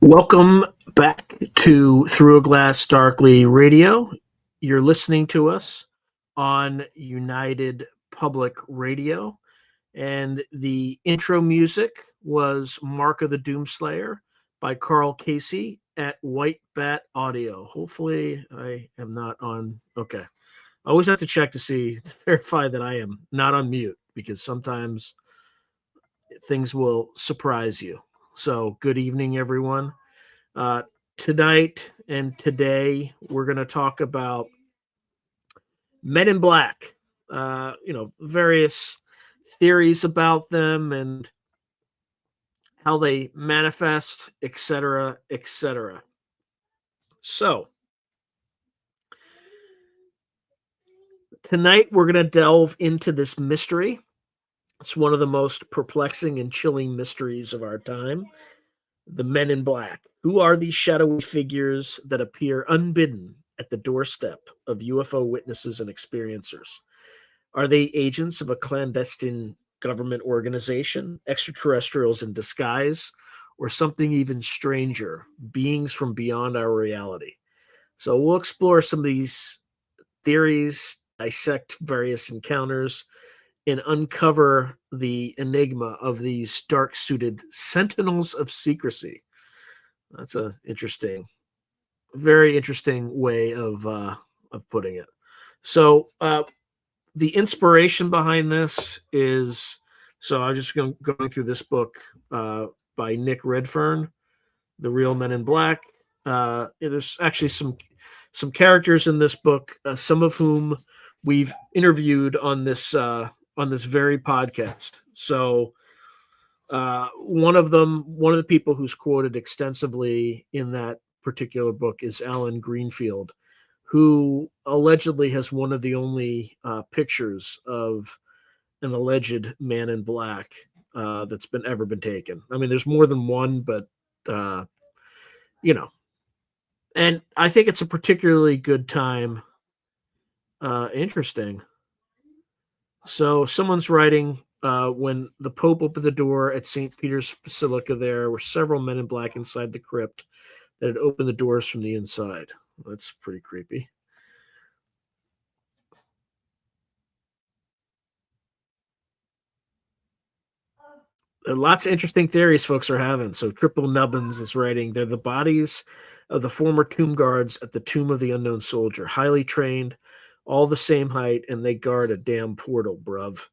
Welcome back to Through a Glass Darkly Radio. You're listening to us on United Public Radio, and the intro music was Mark of the Doomslayer by Karl Casey at White Bat Audio. Hopefully I am not on. Okay. I always have to check to verify that I am not on mute, because sometimes things will surprise you. So good evening, everyone. Tonight and today, we're going to talk about Men in Black, various theories about them and how they manifest, etc., etc. So, tonight we're going to delve into this mystery. It's one of the most perplexing and chilling mysteries of our time. The Men in Black. Who are these shadowy figures that appear unbidden at the doorstep of UFO witnesses and experiencers? Are they agents of a clandestine government organization, extraterrestrials in disguise, or something even stranger, beings from beyond our reality? So we'll explore some of these theories, dissect various encounters, and uncover the enigma of these dark-suited sentinels of secrecy. That's a very interesting way of putting it. So the inspiration behind this is, I'm just going through this book by Nick Redfern, The Real Men in Black. There's actually some characters in this book, some of whom we've interviewed on this very podcast. So one of the people who's quoted extensively in that particular book is Alan Greenfield, who allegedly has one of the only pictures of an alleged man in black that's ever been taken. I mean, there's more than one, but and I think it's a particularly good time. Interesting. So someone's writing, when the Pope opened the door at St. Peter's Basilica, there were several men in black inside the crypt that had opened the doors from the inside. That's pretty creepy. There are lots of interesting theories folks are having. So Triple Nubbins is writing, they're the bodies of the former tomb guards at the Tomb of the Unknown Soldier, highly trained, all the same height, and they guard a damn portal, bruv.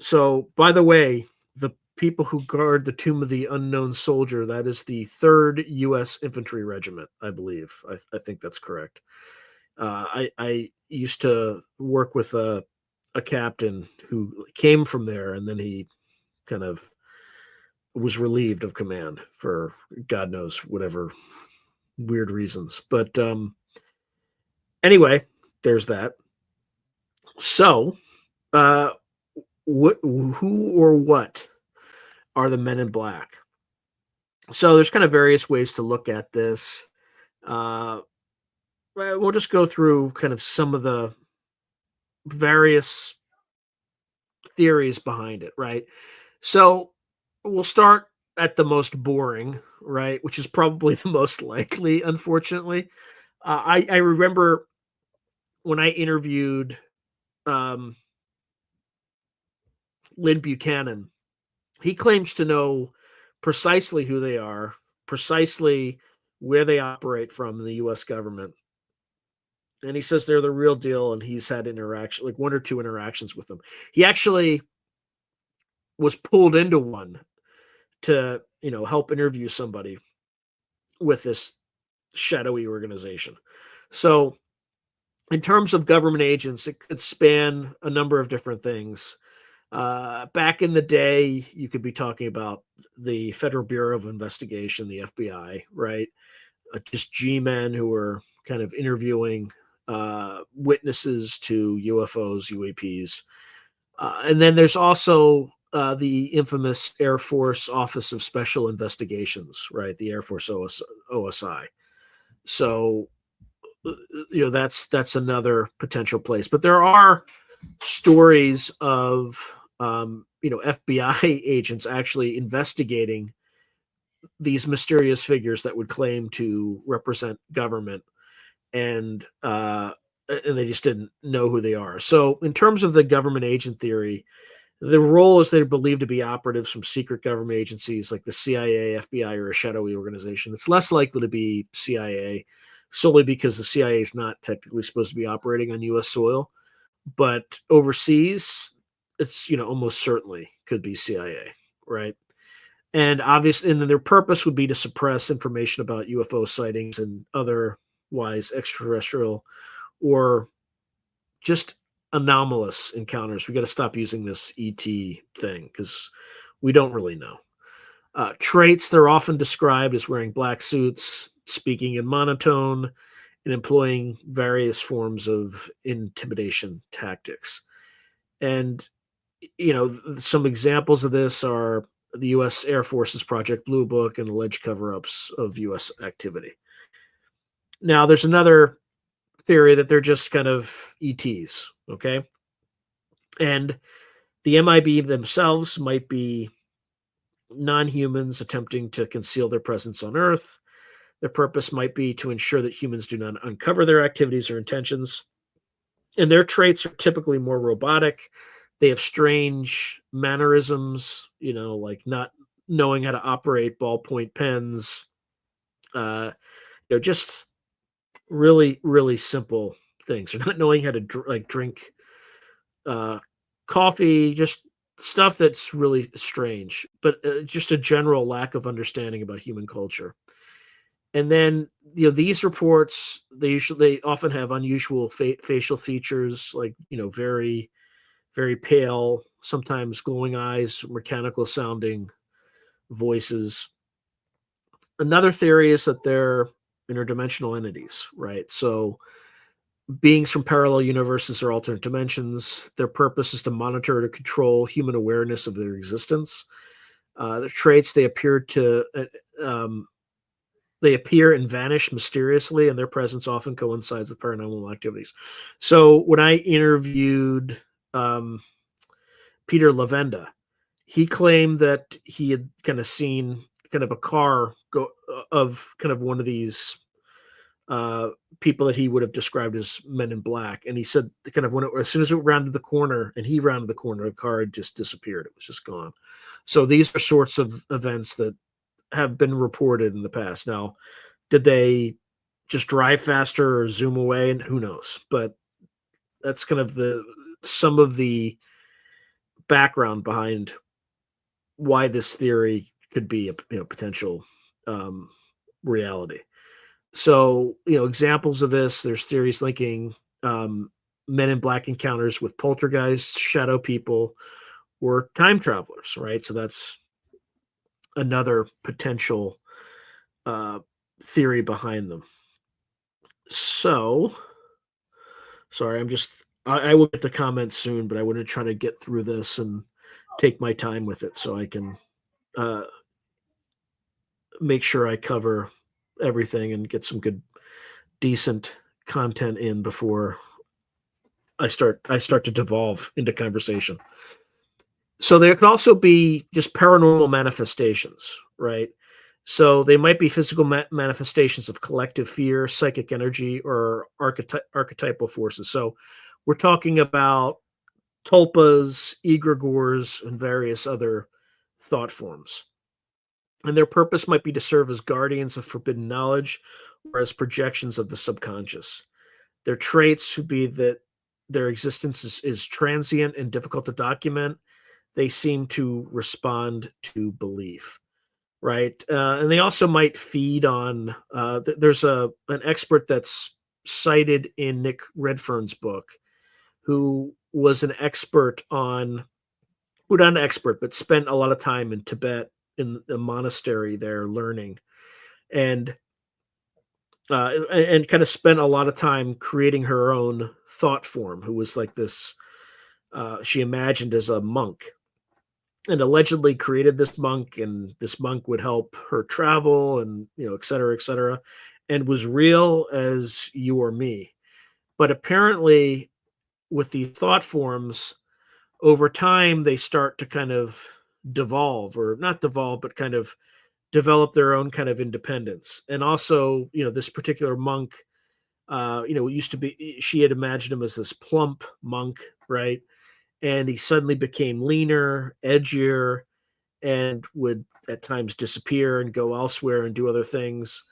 So, by the way, the people who guard the Tomb of the Unknown Soldier, that is the 3rd U.S. Infantry Regiment, I believe. I think that's correct. I used to work with a captain who came from there, and then he kind of was relieved of command for God knows whatever weird reasons. But anyway, there's that. So, who or what are the Men in Black? So there's kind of various ways to look at this. We'll just go through kind of some of the various theories behind it, right? So we'll start at the most boring, right, which is probably the most likely, unfortunately. I remember when I interviewed Lynn Buchanan, he claims to know precisely who they are, precisely where they operate from in the U.S. government. And he says they're the real deal, and he's had interaction, like 1 or 2 interactions with them. He actually was pulled into one to, help interview somebody with this shadowy organization. So in terms of government agents, it could span a number of different things. Back in the day, you could be talking about the Federal Bureau of Investigation, the FBI, right? Just G-men who were kind of interviewing witnesses to UFOs, UAPs. And then there's also the infamous Air Force Office of Special Investigations, right? The Air Force OSI. So, that's another potential place. But there are stories of, FBI agents actually investigating these mysterious figures that would claim to represent government, and they just didn't know who they are. So, in terms of the government agent theory, the role is they're believed to be operatives from secret government agencies like the CIA, FBI, or a shadowy organization. It's less likely to be CIA, solely because the CIA is not technically supposed to be operating on U.S. soil, but overseas, it's almost certainly could be CIA, right? And obviously, and then their purpose would be to suppress information about UFO sightings and otherwise extraterrestrial or just anomalous encounters. We got to stop using this ET thing because we don't really know. Traits, they're often described as wearing black suits, speaking in monotone, and employing various forms of intimidation tactics. And, some examples of this are the U.S. Air Force's Project Blue Book and alleged cover ups of U.S. activity. Now, there's another theory that they're just kind of ETs, okay? And the MIB themselves might be non-humans attempting to conceal their presence on Earth. Their purpose might be to ensure that humans do not uncover their activities or intentions. And their traits are typically more robotic. They have strange mannerisms, like not knowing how to operate ballpoint pens. Just really, really simple things. Or not knowing how to drink coffee, just stuff that's really strange, but just a general lack of understanding about human culture. And then, these reports, they often have unusual facial features, like, very, very pale, sometimes glowing eyes, mechanical sounding voices. Another theory is that they're interdimensional entities, right? So beings from parallel universes or alternate dimensions. Their purpose is to monitor or to control human awareness of their existence. Their traits, they appear and vanish mysteriously, and their presence often coincides with paranormal activities. So when I interviewed Peter Lavenda, he claimed that he had kind of seen kind of a car go of kind of one of these people that he would have described as men in black. And he said kind of as soon as it rounded the corner and he rounded the corner, the car had just disappeared. It was just gone. So these are sorts of events that have been reported in the past. Now, did they just drive faster or zoom away? And who knows? But that's kind of some of the background behind why this theory could be a potential reality. So, examples of this, there's theories linking men in black encounters with poltergeists, shadow people, or time travelers, right? So that's another potential theory behind them. So, sorry, I will get to comments soon, but I want to try to get through this and take my time with it so I can make sure I cover everything and get some good, decent content in before I start to devolve into conversation. So there can also be just paranormal manifestations, right? So they might be physical manifestations of collective fear, psychic energy, or archetypal forces. So we're talking about tulpas, egregores, and various other thought forms. And their purpose might be to serve as guardians of forbidden knowledge or as projections of the subconscious. Their traits would be that their existence is transient and difficult to document. They seem to respond to belief, right? And they also might feed on. There's an expert that's cited in Nick Redfern's book, who was an expert on, well, not an expert, but spent a lot of time in Tibet in the monastery there learning, and kind of spent a lot of time creating her own thought form. Who was like this? She imagined as a monk, and allegedly created this monk, and this monk would help her travel, and et cetera, and was real as you or me. But apparently, with these thought forms, over time they start to kind of devolve, or not devolve, but kind of develop their own kind of independence. And also, this particular monk, it used to be, she had imagined him as this plump monk, right? And he suddenly became leaner, edgier, and would at times disappear and go elsewhere and do other things.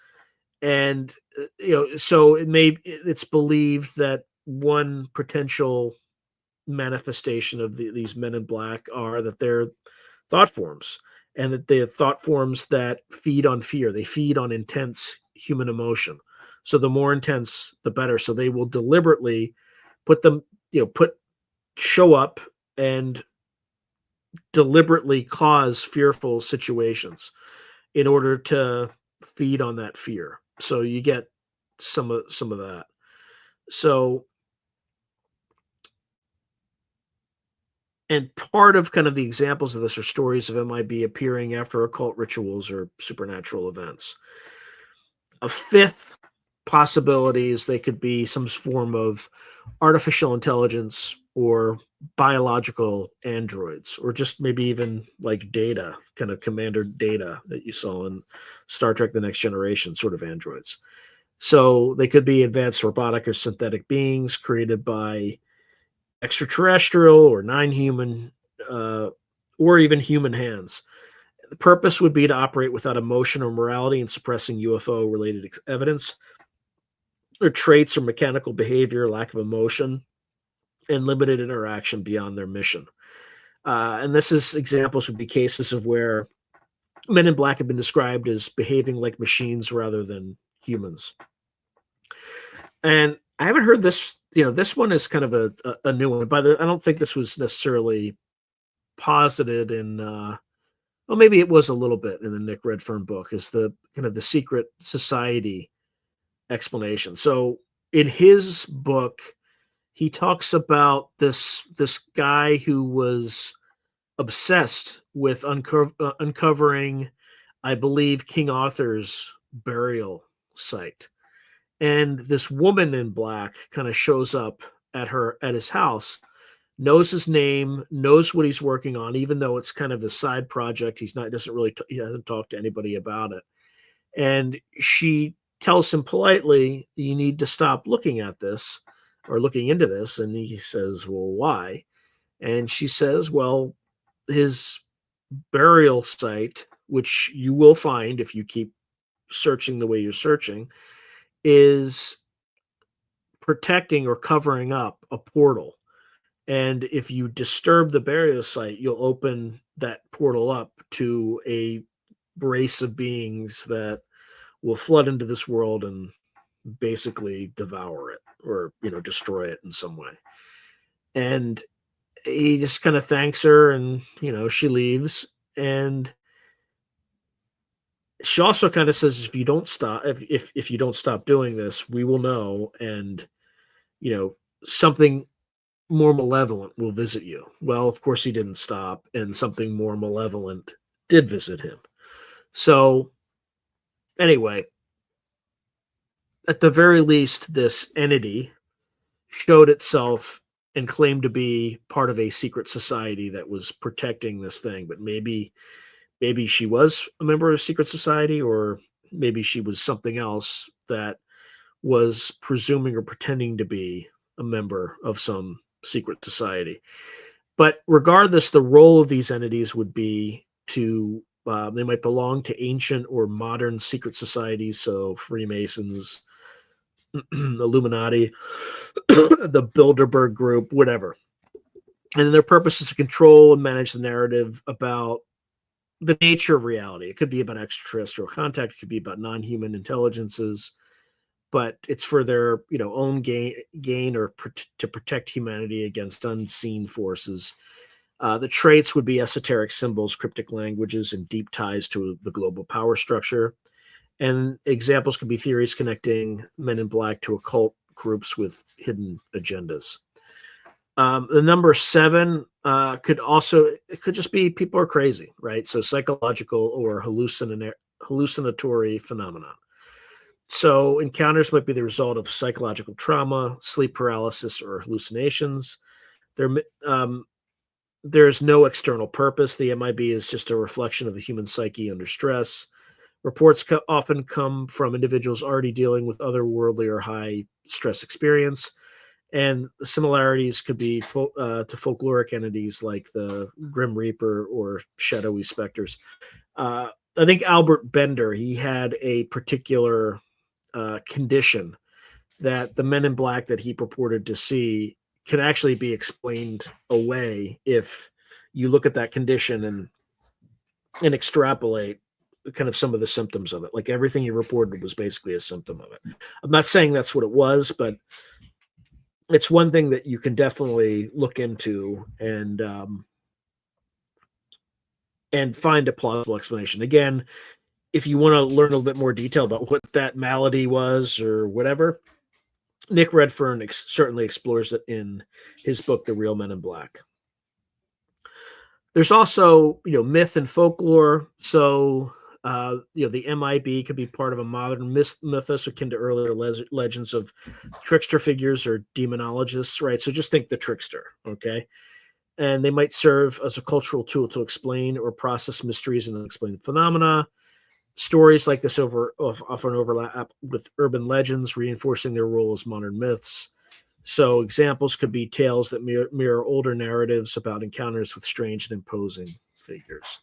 And so it's believed that one potential manifestation of these men in black are that they're thought forms, and that they're thought forms that feed on fear. They feed on intense human emotion. So the more intense, the better. So they will deliberately put them, show up and deliberately cause fearful situations in order to feed on that fear. So you get some of that. So, and part of kind of the examples of this are stories of MIB appearing after occult rituals or supernatural events. A fifth possibility is they could be some form of artificial intelligence or biological androids, or just maybe even like Data, kind of Commander Data that you saw in Star Trek The Next Generation, sort of androids. So they could be advanced robotic or synthetic beings created by extraterrestrial or non-human, or even human hands. The purpose would be to operate without emotion or morality and suppressing UFO-related evidence. Or traits or mechanical behavior, lack of emotion, and limited interaction beyond their mission. And this is examples would be cases of where men in black have been described as behaving like machines rather than humans. And I haven't heard this. This one is kind of a new one. I don't think this was necessarily posited in. Well, maybe it was a little bit in the Nick Redfern book. Is the kind of the secret society explanation. So in his book, he talks about this guy who was obsessed with uncovering, I believe, King Arthur's burial site. And this woman in black kind of shows up at his house, knows his name, knows what he's working on, even though it's kind of a side project. He hasn't talked to anybody about it. And she tells him politely, you need to stop looking at this or looking into this. And he says, well, why? And she says, well, his burial site, which you will find if you keep searching the way you're searching, is protecting or covering up a portal. And if you disturb the burial site, you'll open that portal up to a race of beings that will flood into this world and basically devour it or, destroy it in some way. And he just kind of thanks her, and, she leaves. And she also kind of says, if you don't stop, if you don't stop doing this, we will know. And, something more malevolent will visit you. Well, of course he didn't stop, and something more malevolent did visit him. So anyway, at the very least, this entity showed itself and claimed to be part of a secret society that was protecting this thing. But maybe she was a member of a secret society, or maybe she was something else that was presuming or pretending to be a member of some secret society. But regardless, the role of these entities would be to they might belong to ancient or modern secret societies, so Freemasons, Illuminati, the Bilderberg Group, whatever. And their purpose is to control and manage the narrative about the nature of reality. It could be about extraterrestrial contact. It could be about non-human intelligences. But it's for their own gain or to protect humanity against unseen forces. The traits would be esoteric symbols, cryptic languages, and deep ties to the global power structure. And examples could be theories connecting men in black to occult groups with hidden agendas. The number 7 it could just be people are crazy, right? So psychological or hallucinatory phenomenon. So encounters might be the result of psychological trauma, sleep paralysis, or hallucinations. There's no external purpose. The MIB is just a reflection of the human psyche under stress. Reports often come from individuals already dealing with otherworldly or high stress experience, and the similarities could be to folkloric entities like the Grim Reaper or shadowy specters. I think Albert Bender, he had a particular condition that the men in black that he purported to see can actually be explained away if you look at that condition and extrapolate kind of some of the symptoms of it. Like everything he reported was basically a symptom of it. I'm not saying that's what it was, but it's one thing that you can definitely look into and find a plausible explanation. Again, if you want to learn a little bit more detail about what that malady was or whatever, Nick Redfern certainly explores it in his book, The Real Men in Black. There's also, myth and folklore. So, the MIB could be part of a modern mythos akin to earlier legends of trickster figures or demonologists, right? So just think the trickster, okay? And they might serve as a cultural tool to explain or process mysteries and unexplained phenomena. Stories like this often overlap with urban legends, reinforcing their role as modern myths. So examples could be tales that mirror older narratives about encounters with strange and imposing figures.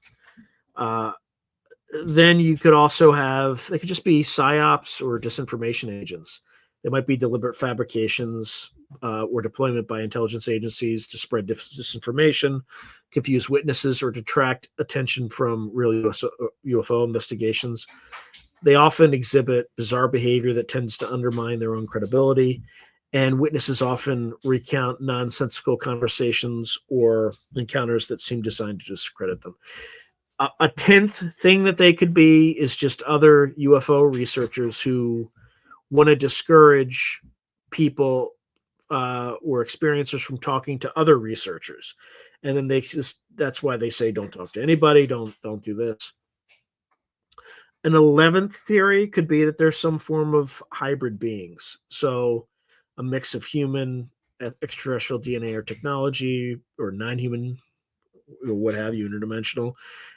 Then you could also they could just be psyops or disinformation agents. They might be deliberate fabrications or deployment by intelligence agencies to spread disinformation, confuse witnesses, or detract attention from real UFO investigations. They often exhibit bizarre behavior that tends to undermine their own credibility, and witnesses often recount nonsensical conversations or encounters that seem designed to discredit them. A 10th thing that they could be is just other UFO researchers who want to discourage people or experiencers from talking to other researchers. And then that's why they say, don't talk to anybody. Don't do this. An 11th theory could be that there's some form of hybrid beings. So a mix of human, extraterrestrial DNA or technology, or non-human, or what have you, interdimensional.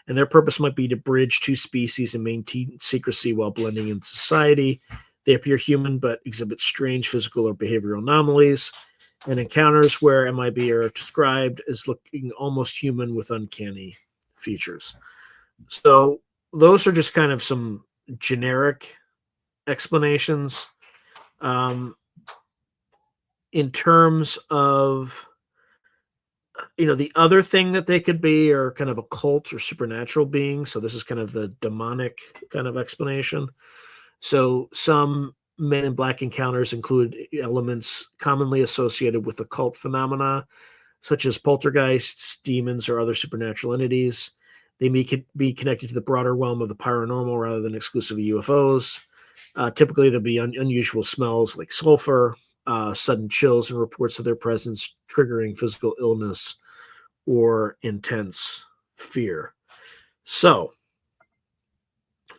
And their purpose might be to bridge two species and maintain secrecy while blending in society. They appear human, but exhibit strange physical or behavioral anomalies. And encounters where MIB are described as looking almost human with uncanny features. So those are just kind of some generic explanations. In terms of, the other thing that they could be are kind of occult or supernatural beings. So this is kind of the demonic kind of explanation. So some Men in Black encounters include elements commonly associated with occult phenomena, such as poltergeists, demons, or other supernatural entities. They may be connected to the broader realm of the paranormal rather than exclusively UFOs. Typically, there'll be unusual smells like sulfur, sudden chills, and reports of their presence triggering physical illness or intense fear. So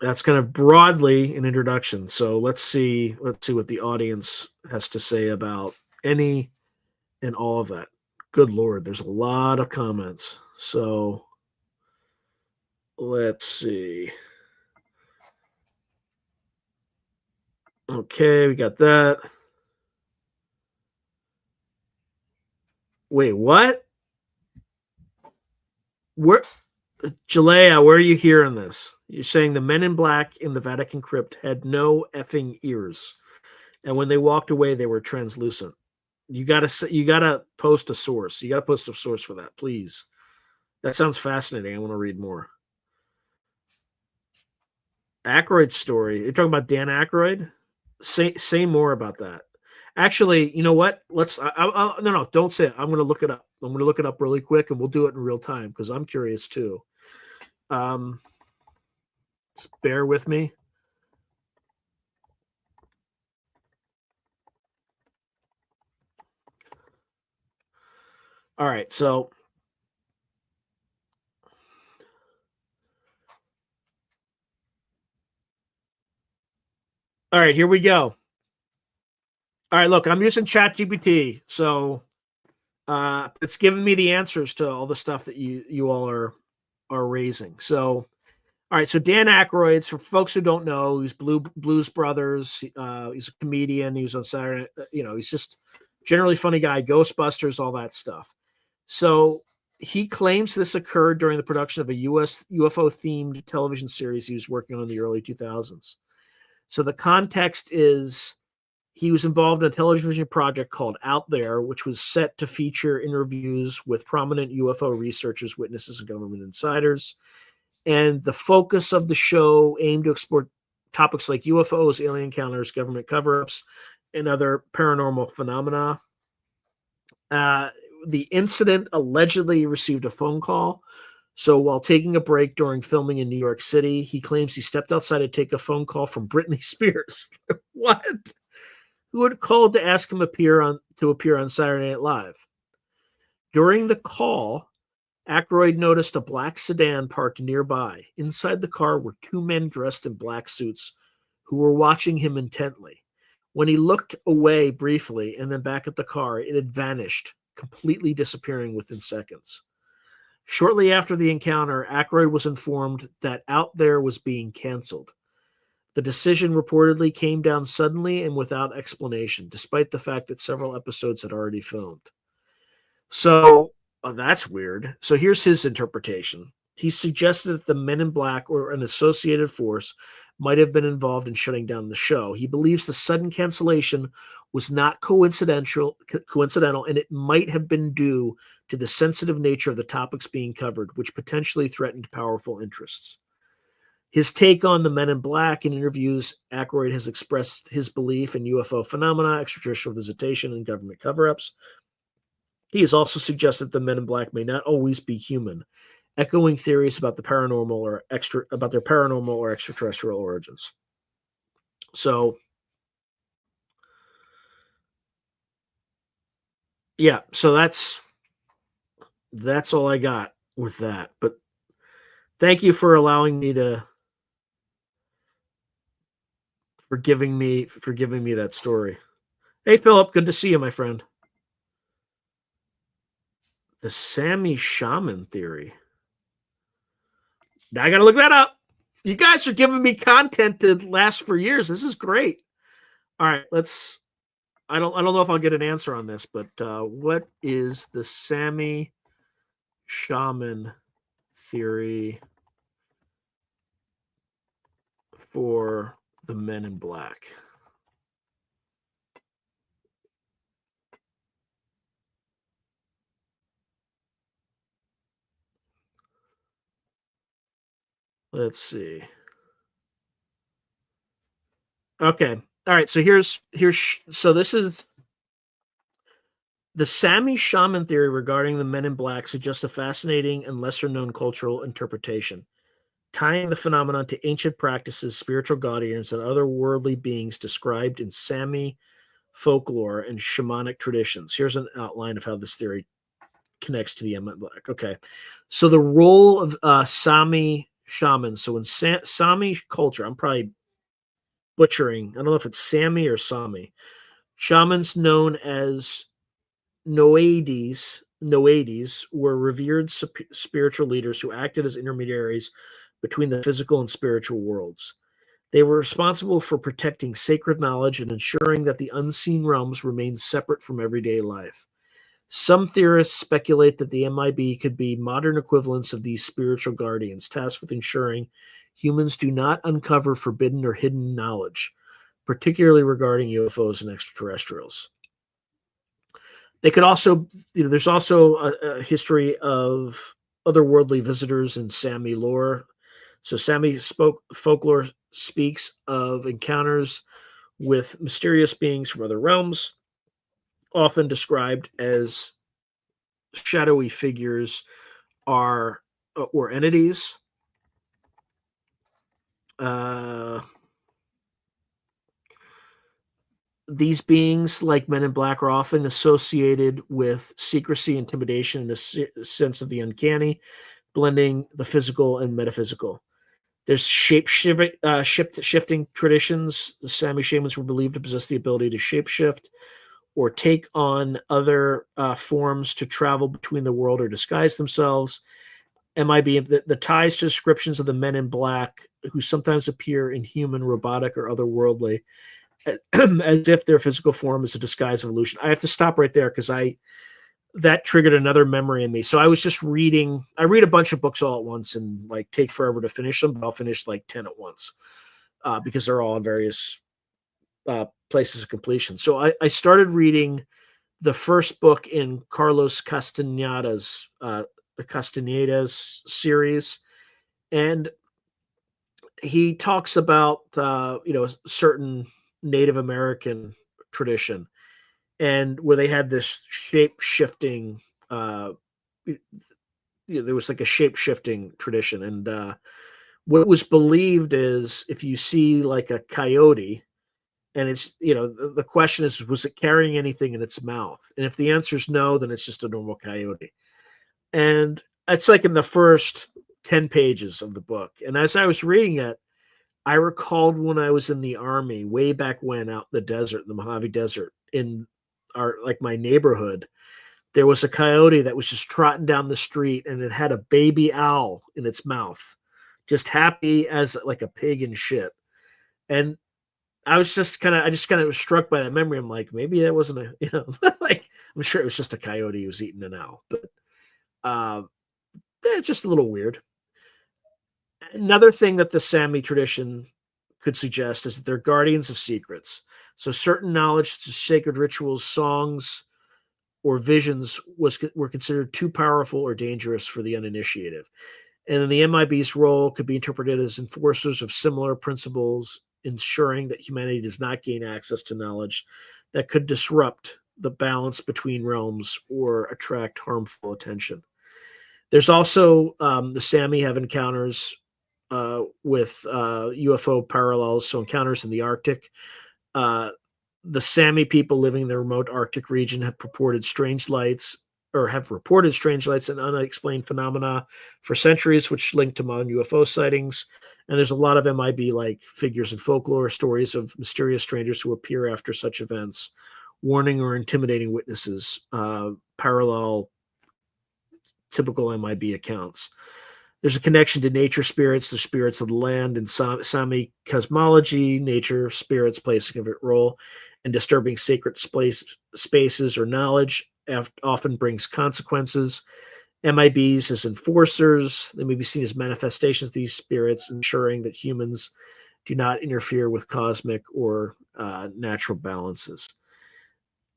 that's kind of broadly an introduction. So let's see what the audience has to say about any and all of that. Good Lord, there's a lot of comments. So let's see. Okay, we got that. Wait, what? Jalea, where are you hearing this? You're saying the Men in Black in the Vatican crypt had no effing ears, and when they walked away, they were translucent. You gotta post a source. You gotta post a source for that, please. That sounds fascinating. I want to read more. Aykroyd's story. You're talking about Dan Aykroyd? Say more about that. Actually, you know what? No, don't say it. I'm going to look it up. I'm going to look it up really quick, and we'll do it in real time because I'm curious too. Just bear with me. All right, so all right, here we go. All right, look, I'm using ChatGPT, so it's giving me the answers to all the stuff that you all are raising. So All right, so Dan Aykroyd, for folks who don't know, he's Blues Brothers. He's a comedian. He was on Saturday. He's just generally funny guy. Ghostbusters, all that stuff. So he claims this occurred during the production of a U.S. UFO-themed television series he was working on in the early 2000s. So the context is he was involved in a television project called Out There, which was set to feature interviews with prominent UFO researchers, witnesses, and government insiders. And the focus of the show aimed to explore topics like UFOs, alien encounters, government cover-ups, and other paranormal phenomena. The incident allegedly received a phone call. So while taking a break during filming in New York City, he claims he stepped outside to take a phone call from Britney Spears. What? Who had called to ask him to appear on Saturday Night Live. During the call, Aykroyd noticed a black sedan parked nearby. Inside the car were two men dressed in black suits who were watching him intently. When he looked away briefly and then back at the car, it had vanished, completely disappearing within seconds. Shortly after the encounter, Aykroyd was informed that Out There was being canceled. The decision reportedly came down suddenly and without explanation, despite the fact that several episodes had already filmed. So, that's weird. So here's his interpretation. He suggested that the Men in Black or an associated force might have been involved in shutting down the show. He believes the sudden cancellation was not coincidental, and it might have been due to the sensitive nature of the topics being covered, which potentially threatened powerful interests. His take on the Men in Black in interviews, Aykroyd has expressed his belief in UFO phenomena, extraterrestrial visitation, and government cover-ups. He has also suggested the Men in Black may not always be human, echoing theories about their paranormal or extraterrestrial origins. So, yeah, so that's all I got with that. But thank you for allowing me for giving me that story. Hey, Philip, good to see you, my friend. The Sammy Shaman theory. Now I got to look that up. You guys are giving me content to last for years. This is great. All right, let's. I don't know if I'll get an answer on this, but what is the Sammy Shaman theory for the Men in Black? Let's see. Okay. All right. So so this is the Sammy Shaman theory regarding the Men in Black suggests a fascinating and lesser known cultural interpretation, tying the phenomenon to ancient practices, spiritual guardians, and other worldly beings described in Sami folklore and shamanic traditions. Here's an outline of how this theory connects to the Men in Black. Okay. So the role of Sami shamans. So in Sami culture, I'm probably butchering. I don't know if it's Sami or Sami. Shamans known as Noades were revered spiritual leaders who acted as intermediaries between the physical and spiritual worlds. They were responsible for protecting sacred knowledge and ensuring that the unseen realms remained separate from everyday life. Some theorists speculate that the MIB could be modern equivalents of these spiritual guardians, tasked with ensuring humans do not uncover forbidden or hidden knowledge, particularly regarding UFOs and extraterrestrials. They could also, there's also a history of otherworldly visitors in Sami lore. So Sami folklore speaks of encounters with mysterious beings from other realms, often described as shadowy figures or entities. These beings, like Men in Black, are often associated with secrecy, intimidation, and a sense of the uncanny, blending the physical and metaphysical. There's shifting traditions. The Sami shamans were believed to possess the ability to shapeshift or take on other forms to travel between the world or disguise themselves. MIB, the ties to descriptions of the men in black who sometimes appear inhuman, robotic, or otherworldly, as if their physical form is a disguise of illusion. I have to stop right there because that triggered another memory in me. So I was just reading. I read a bunch of books all at once and like take forever to finish them, but I'll finish like 10 at once because they're all in various places of completion. So I started reading the first book in Carlos Castaneda's series, and he talks about certain Native American tradition, and where they had this shape shifting. There was like a shape shifting tradition, and what was believed is if you see like a coyote, and it's the question is, was it carrying anything in its mouth? And if the answer is no, then it's just a normal coyote. And it's like in the first 10 pages of the book. And as I was reading it, I recalled when I was in the army way back when, out in the desert, in the Mojave Desert, in my neighborhood, there was a coyote that was just trotting down the street, and it had a baby owl in its mouth, just happy as like a pig in shit. And I just kind of was struck by that memory. I'm like, maybe that wasn't like, I'm sure it was just a coyote who was eating an owl, but it's just a little weird. Another thing that the Sami tradition could suggest is that they're guardians of secrets. So certain knowledge, such as sacred rituals, songs, or visions, were considered too powerful or dangerous for the uninitiated. And then the MIB's role could be interpreted as enforcers of similar principles, ensuring that humanity does not gain access to knowledge that could disrupt the balance between realms or attract harmful attention. There's also the Sami have encounters with UFO parallels, so encounters in the Arctic. The Sami people living in the remote Arctic region have reported strange lights and unexplained phenomena for centuries, which link to modern UFO sightings. And there's a lot of MIB like figures in folklore, stories of mysterious strangers who appear after such events, warning or intimidating witnesses, parallel typical MIB accounts. There's a connection to nature spirits, the spirits of the land. In Sami cosmology, nature spirits play a significant role in disturbing sacred spaces or knowledge, often brings consequences. MIBs as enforcers, they may be seen as manifestations of these spirits, ensuring that humans do not interfere with cosmic or natural balances.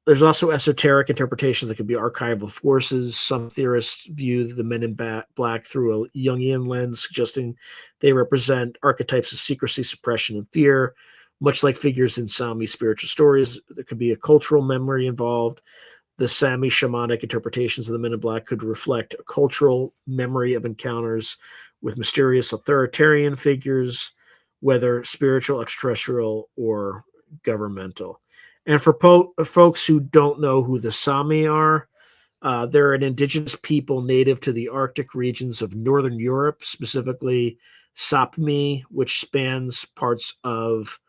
There's also esoteric interpretations that could be archival forces. Some theorists view the men in black through a Jungian lens, suggesting they represent archetypes of secrecy, suppression, and fear. Much like figures in Sami spiritual stories, there could be a cultural memory involved. The Sami shamanic interpretations of the men in black could reflect a cultural memory of encounters with mysterious authoritarian figures, whether spiritual, extraterrestrial, or governmental. And for folks who don't know who the Sami are, they're an indigenous people native to the Arctic regions of Northern Europe, specifically Sapmi, which spans parts of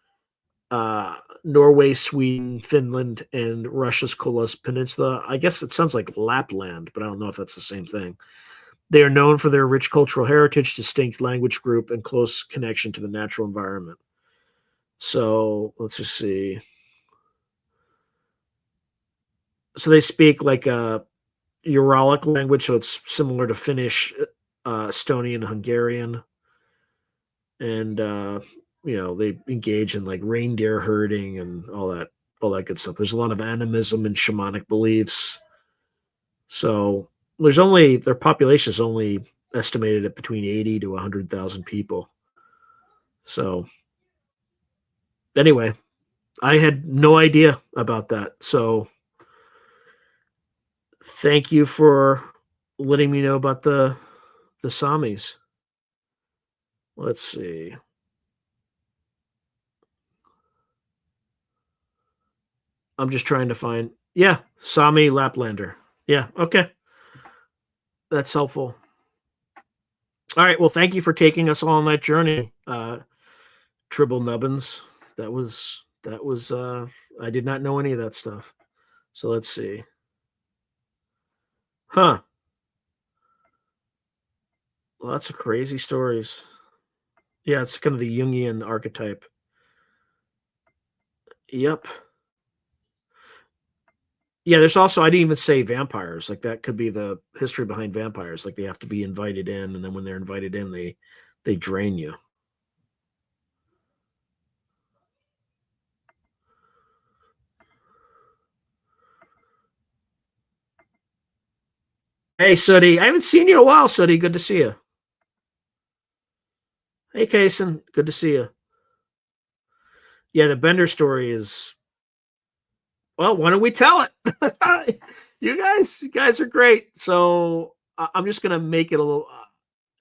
Norway, Sweden, Finland, and Russia's Kolas Peninsula. I guess it sounds like Lapland, but I don't know if that's the same thing. They are known for their rich cultural heritage, distinct language group, and close connection to the natural environment. So let's just see. So they speak like a Uralic language, so it's similar to Finnish, Estonian, Hungarian, and they engage in like reindeer herding and all that good stuff. There's a lot of animism and shamanic beliefs. So their population is only estimated at between 80 to 100,000 people. So anyway, I had no idea about that. So thank you for letting me know about the Samis. Let's see. I'm just trying to find. Yeah, Sami Laplander. Yeah, okay. That's helpful. All right, well, thank you for taking us on that journey, Tribble Nubbins. That was I did not know any of that stuff. So let's see. Huh. Lots of crazy stories. Yeah, it's kind of the Jungian archetype. Yep. Yeah, there's also I didn't even say vampires. Like that could be the history behind vampires. Like they have to be invited in, and then when they're invited in, they drain you. Hey, Sooty, I haven't seen you in a while, Sooty. Good to see you. Hey, Kason, good to see you. Yeah, the Bender story is well. Why don't we tell it? You guys are great. So I'm just gonna make it a little.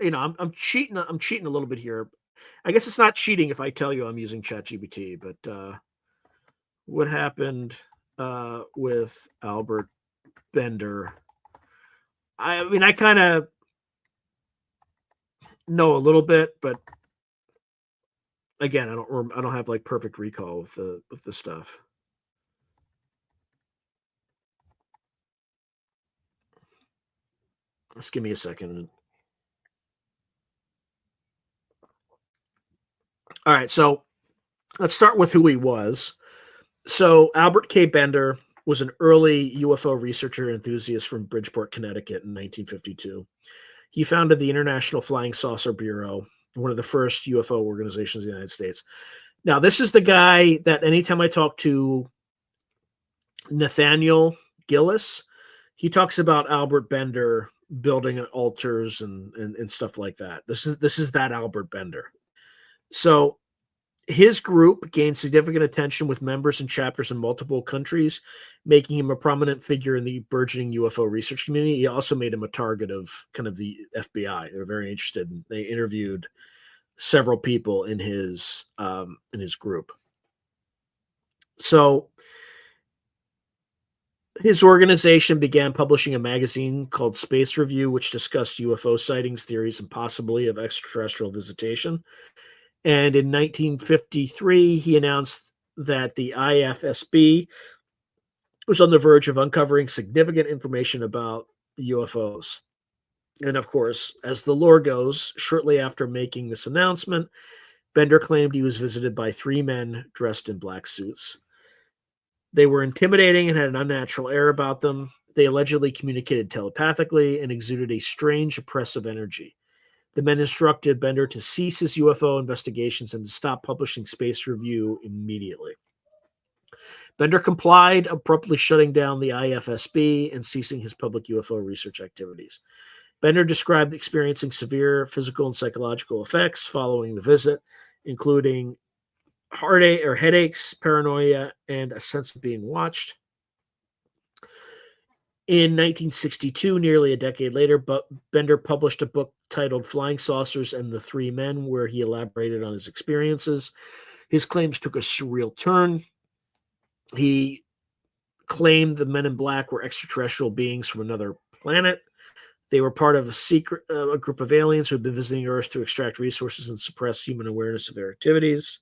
I'm cheating. I'm cheating a little bit here. I guess it's not cheating if I tell you I'm using ChatGPT, but what happened with Albert Bender? I mean, I kind of know a little bit, but again, I don't have like perfect recall with the stuff. Just give me a second. All right, so let's start with who he was. So Albert K. Bender was an early UFO researcher and enthusiast from Bridgeport, Connecticut in 1952. He founded the International Flying Saucer Bureau, one of the first UFO organizations in the United States. Now, this is the guy that anytime I talk to Nathaniel Gillis, he talks about Albert Bender building altars and stuff like that. This is that Albert Bender. So his group gained significant attention with members and chapters in multiple countries, making him a prominent figure in the burgeoning UFO research community. He also made him a target of kind of the FBI. They were very interested. They interviewed several people in his group. So his organization began publishing a magazine called Space Review, which discussed UFO sightings, theories, and possibly of extraterrestrial visitation. And in 1953, he announced that the IFSB was on the verge of uncovering significant information about UFOs. And of course, as the lore goes, shortly after making this announcement, Bender claimed he was visited by three men dressed in black suits. They were intimidating and had an unnatural air about them. They allegedly communicated telepathically and exuded a strange, oppressive energy. The men instructed Bender to cease his UFO investigations and to stop publishing Space Review immediately. Bender complied, abruptly shutting down the IFSB and ceasing his public UFO research activities. Bender described experiencing severe physical and psychological effects following the visit, including heartache or headaches, paranoia, and a sense of being watched. In 1962, nearly a decade later, Bender published a book titled Flying Saucers and the Three Men, where he elaborated on his experiences. His claims took a surreal turn. He claimed the men in black were extraterrestrial beings from another planet. They were part of a group of aliens who had been visiting Earth to extract resources and suppress human awareness of their activities.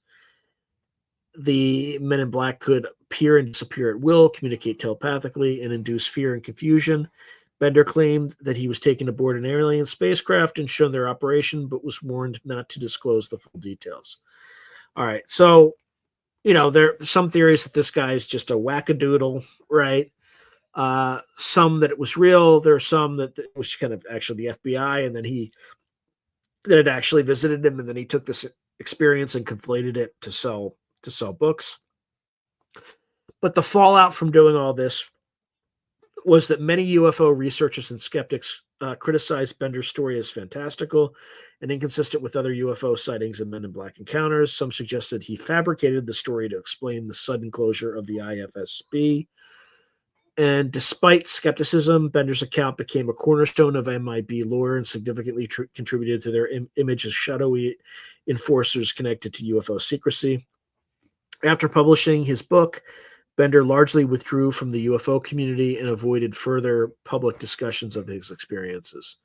The men in black could appear and disappear at will, communicate telepathically, and induce fear and confusion. Bender claimed that he was taken aboard an alien spacecraft and shown their operation, but was warned not to disclose the full details. All right, so there are some theories that this guy is just a wackadoodle, right? Some that it was real. There are some that it was kind of actually the FBI, and then that had actually visited him, and then he took this experience and conflated it to sell books. But the fallout from doing all this was that many UFO researchers and skeptics criticized Bender's story as fantastical and inconsistent with other UFO sightings and Men in Black encounters. Some suggested he fabricated the story to explain the sudden closure of the IFSB. And despite skepticism, Bender's account became a cornerstone of MIB lore and significantly contributed to their image as shadowy enforcers connected to UFO secrecy. After publishing his book, Bender largely withdrew from the UFO community and avoided further public discussions of his experiences.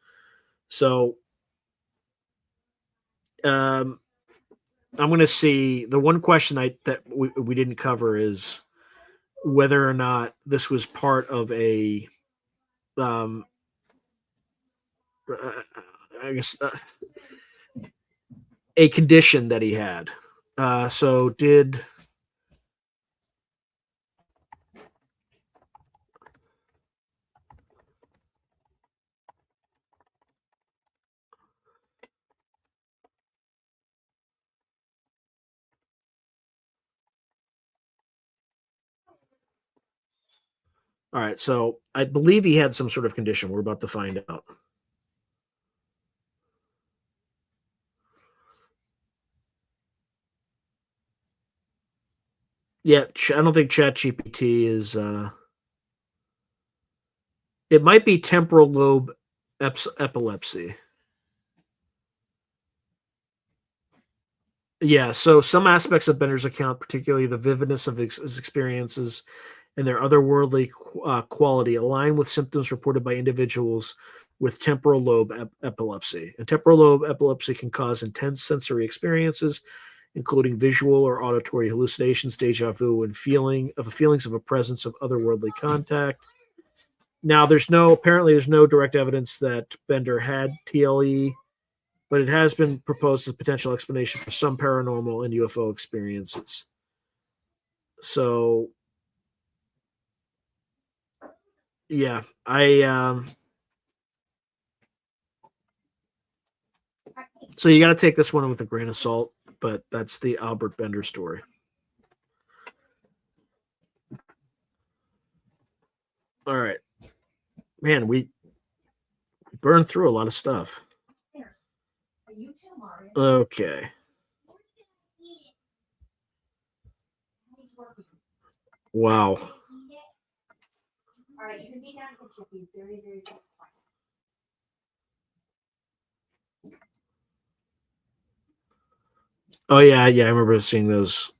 So, I'm going to see the one question that we didn't cover is whether or not this was part of a I guess a condition that he had. So did all right. So I believe he had some sort of condition. We're about to find out. Yeah, I don't think ChatGPT is. It might be temporal lobe epilepsy. Yeah, so some aspects of Bender's account, particularly the vividness of his experiences and their otherworldly quality, align with symptoms reported by individuals with temporal lobe epilepsy. And temporal lobe epilepsy can cause intense sensory experiences, including visual or auditory hallucinations, deja vu, and feelings of a presence of otherworldly contact. Now, there's no direct evidence that Bender had TLE, but it has been proposed as a potential explanation for some paranormal and UFO experiences. So, yeah, so you got to take this one with a grain of salt, but that's the Albert Bender story. All right, man, we burned through a lot of stuff. Okay. Wow. All right, you can be down and she'll be very, very good. Oh yeah, I remember seeing those.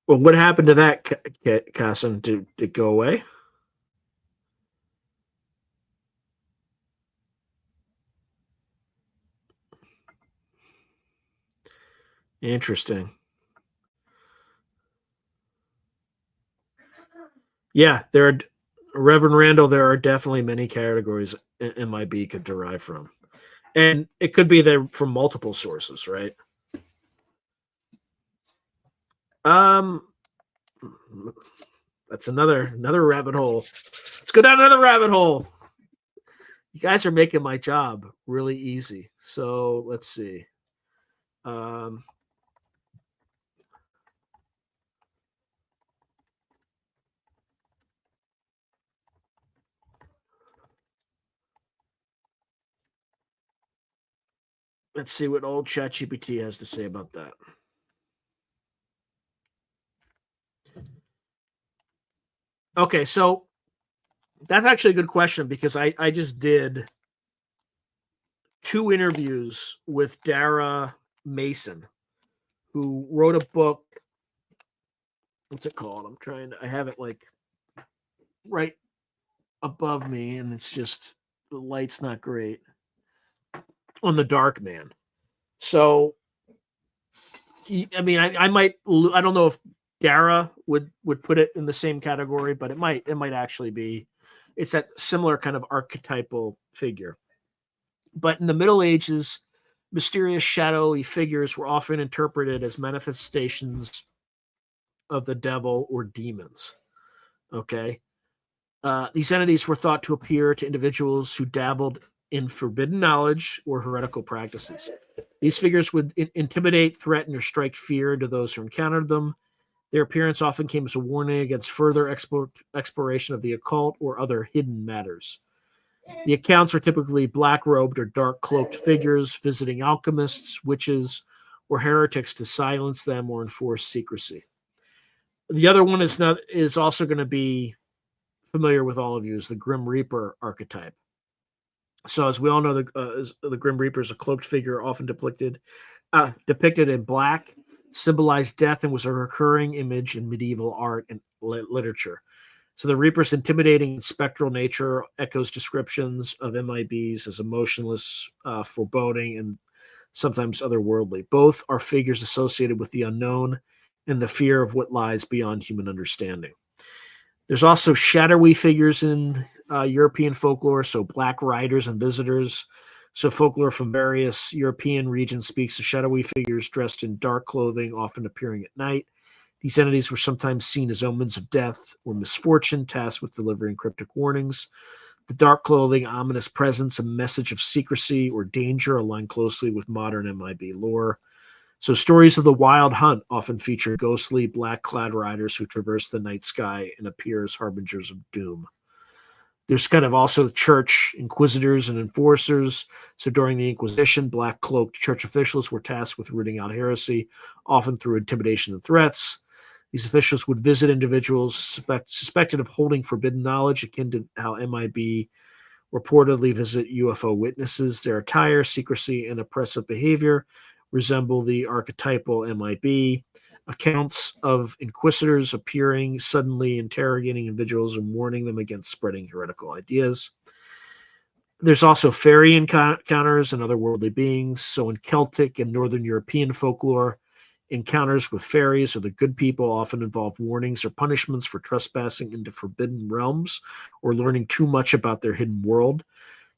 Well, what happened to that, Casson? Did it go away? Interesting. Yeah, Reverend Randall. There are definitely many categories MIB could derive from, and it could be there from multiple sources, right? Um, that's another rabbit hole. Let's go down another rabbit hole. You guys are making my job really easy. So let's see. Let's see what old ChatGPT has to say about that. Okay, so that's actually a good question because I just did 2 interviews with Dara Mason, who wrote a book. What's it called? I have it like right above me, and it's just the light's not great on The Dark Man. So, I mean, I don't know if Dara would put it in the same category, but it might actually be. It's that similar kind of archetypal figure. But in the Middle Ages, mysterious shadowy figures were often interpreted as manifestations of the devil or demons. Okay. These entities were thought to appear to individuals who dabbled in forbidden knowledge or heretical practices. These figures would intimidate, threaten, or strike fear into those who encountered them. Their appearance often came as a warning against further exploration of the occult or other hidden matters. The accounts are typically black-robed or dark-cloaked figures visiting alchemists, witches, or heretics to silence them or enforce secrecy. The other one is also going to be familiar with all of you, is the Grim Reaper archetype. So, as we all know, the Grim Reaper is a cloaked figure, often depicted in black, symbolized death, and was a recurring image in medieval art and literature. So the Reaper's intimidating and spectral nature echoes descriptions of MIBs as emotionless, foreboding, and sometimes otherworldly. Both are figures associated with the unknown and the fear of what lies beyond human understanding. There's also shadowy figures in European folklore, so black riders and visitors. So folklore from various European regions speaks of shadowy figures dressed in dark clothing, often appearing at night. These entities were sometimes seen as omens of death or misfortune, tasked with delivering cryptic warnings. The dark clothing, ominous presence, a message of secrecy or danger align closely with modern MIB lore. So stories of the wild hunt often feature ghostly black-clad riders who traverse the night sky and appear as harbingers of doom. There's kind of also church inquisitors and enforcers. So during the Inquisition, black-cloaked church officials were tasked with rooting out heresy, often through intimidation and threats. These officials would visit individuals suspected of holding forbidden knowledge, akin to how MIB reportedly visit UFO witnesses. Their attire, secrecy, and oppressive behavior resemble the archetypal MIB. Accounts of inquisitors appearing, suddenly interrogating individuals and warning them against spreading heretical ideas. There's also fairy encounters and otherworldly beings. So in Celtic and Northern European folklore, encounters with fairies or the good people often involve warnings or punishments for trespassing into forbidden realms or learning too much about their hidden world.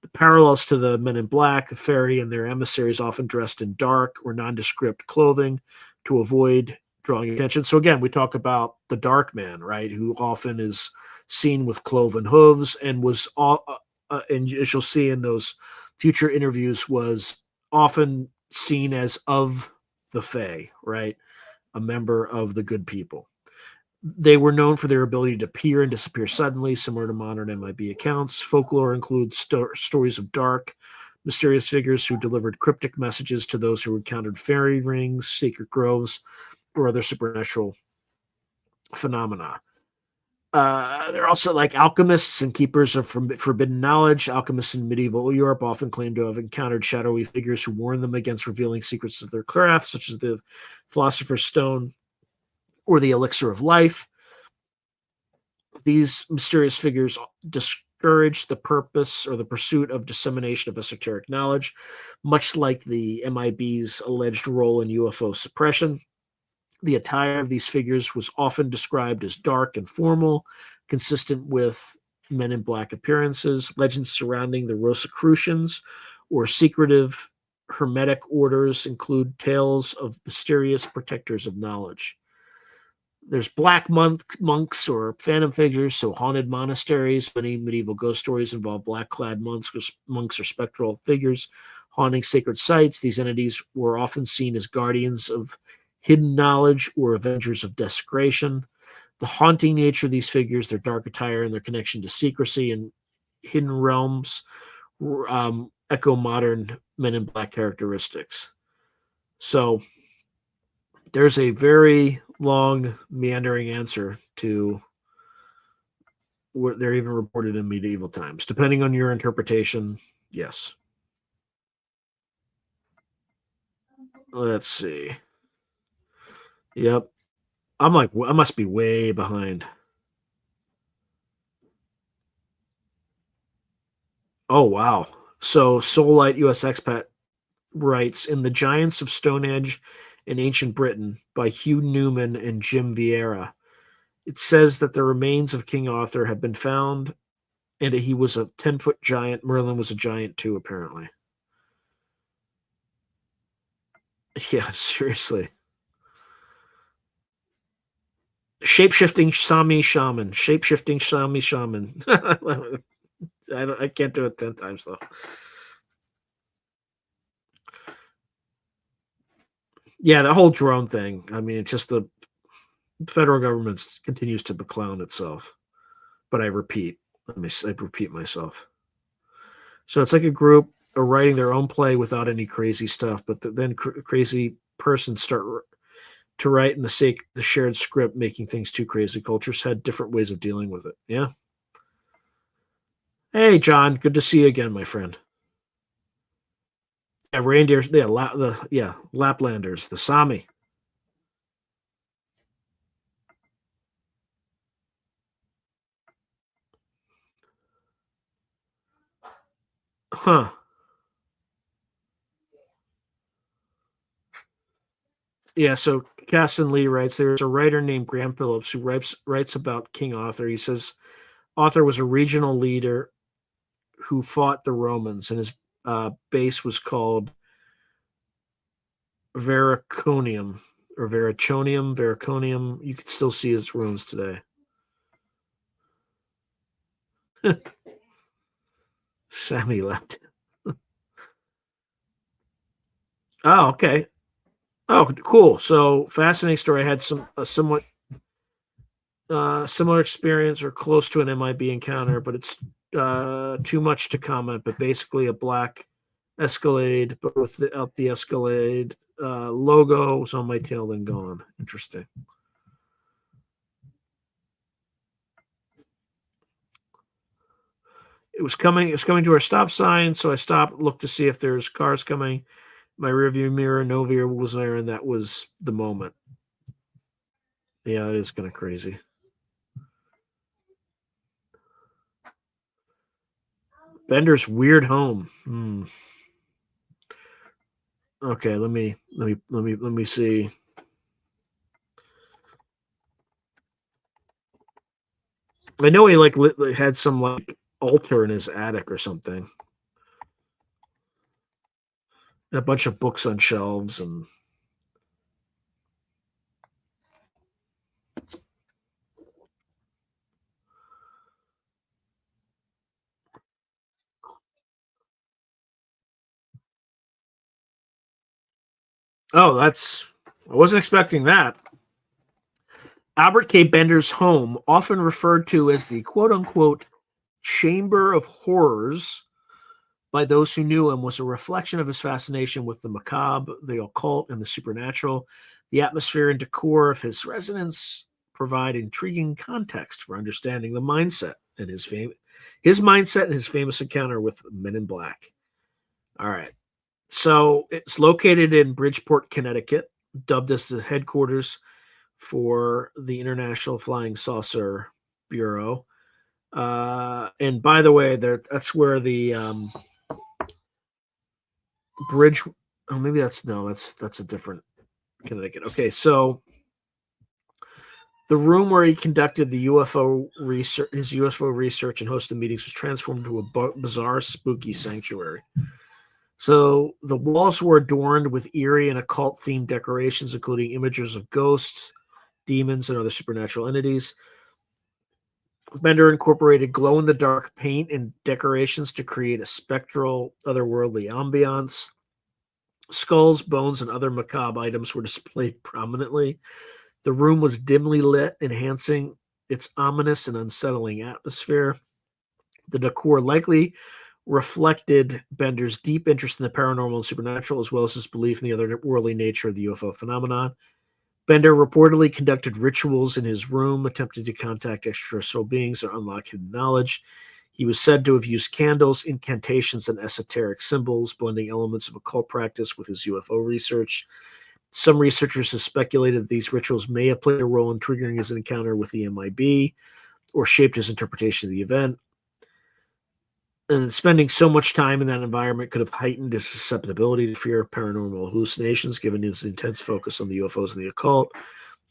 The parallels to the Men in Black, the fairy and their emissaries often dressed in dark or nondescript clothing to avoid drawing attention. So again, we talk about the Dark Man, right, who often is seen with cloven hooves and was all, and as you'll see in those future interviews, was often seen as of the Fae, right, a member of the good people. They were known for their ability to appear and disappear suddenly, similar to modern MIB accounts. Folklore includes stories of dark, mysterious figures who delivered cryptic messages to those who encountered fairy rings, secret groves, or other supernatural phenomena. They're also like alchemists and keepers of forbidden knowledge. Alchemists in medieval Europe often claim to have encountered shadowy figures who warn them against revealing secrets of their craft, such as the Philosopher's Stone or the Elixir of Life. These mysterious figures discourage the purpose or the pursuit of dissemination of esoteric knowledge, much like the MIB's alleged role in UFO suppression. The attire of these figures was often described as dark and formal, consistent with Men in Black appearances. Legends surrounding the Rosicrucians, or secretive Hermetic orders, include tales of mysterious protectors of knowledge. There's black monks or phantom figures, so haunted monasteries. Many medieval ghost stories involve black-clad monks or spectral figures haunting sacred sites. These entities were often seen as guardians of hidden knowledge or avengers of desecration. The haunting nature of these figures, their dark attire, and their connection to secrecy and hidden realms echo modern Men in Black characteristics. So there's a very long, meandering answer to what they're even reported in medieval times. Depending on your interpretation, yes. Let's see. Yep. I'm like, I must be way behind. Oh, wow. So Soulite US Expat writes, in The Giants of Stonehenge in Ancient Britain by Hugh Newman and Jim Vieira, it says that the remains of King Arthur have been found and he was a 10-foot giant. Merlin was a giant too, apparently. Yeah, seriously. Shape-shifting Sami shaman. Shape-shifting Sami shaman. I can't do it 10 times though. Yeah, the whole drone thing. I mean, it's just the federal government continues to beclown itself. But I repeat myself. So it's like a group are writing their own play without any crazy stuff, but then crazy persons start to write in the shared script, making things too crazy. Cultures had different ways of dealing with it. Yeah. Hey, John, good to see you again, my friend. Yeah, reindeers. Yeah, Laplanders, the Sami. Huh. Yeah, so Casson Lee writes, there's a writer named Graham Phillips who writes about King Arthur. He says Arthur was a regional leader who fought the Romans, and his base was called Vericonium or Vericonium. You can still see his ruins today. Sammy left. Oh, okay. Oh, cool. So fascinating story. I had a somewhat similar experience or close to an MIB encounter, but it's too much to comment. But basically, a black Escalade, but without the Escalade logo was on my tail, then gone. Interesting. It was coming. It was coming to our stop sign, so I stopped, looked to see if there's cars coming. My rearview mirror, no vehicle was there, and that was the moment. Yeah, it is kind of crazy. Bender's weird home. Okay, let me see. I know he had some like altar in his attic or something, and a bunch of books on shelves and. Oh, I wasn't expecting that. Albert K. Bender's home, often referred to as the quote unquote Chamber of Horrors by those who knew him, was a reflection of his fascination with the macabre, the occult, and the supernatural. The atmosphere and decor of his residence provide intriguing context for understanding the mindset and his mindset and his famous encounter with Men in Black. All right. So it's located in Bridgeport, Connecticut, dubbed as the headquarters for the International Flying Saucer Bureau. And by the way, that's where the bridge. Oh, maybe that's a different Connecticut. Okay, so the room where he conducted the UFO research, his UFO research and hosted meetings, was transformed into a bizarre, spooky sanctuary. So the walls were adorned with eerie and occult themed decorations, including images of ghosts, demons, and other supernatural entities. Bender incorporated glow in the dark paint and decorations to create a spectral, otherworldly ambiance. Skulls, bones, and other macabre items were displayed prominently. The room was dimly lit, enhancing its ominous and unsettling atmosphere. The decor likely reflected Bender's deep interest in the paranormal and supernatural, as well as his belief in the otherworldly nature of the UFO phenomenon. Bender reportedly conducted rituals in his room, attempting to contact extraterrestrial beings or unlock hidden knowledge. He was said to have used candles, incantations, and esoteric symbols, blending elements of occult practice with his UFO research. Some researchers have speculated that these rituals may have played a role in triggering his encounter with the MIB or shaped his interpretation of the event. And spending so much time in that environment could have heightened his susceptibility to fear of paranormal hallucinations, given his intense focus on the UFOs and the occult.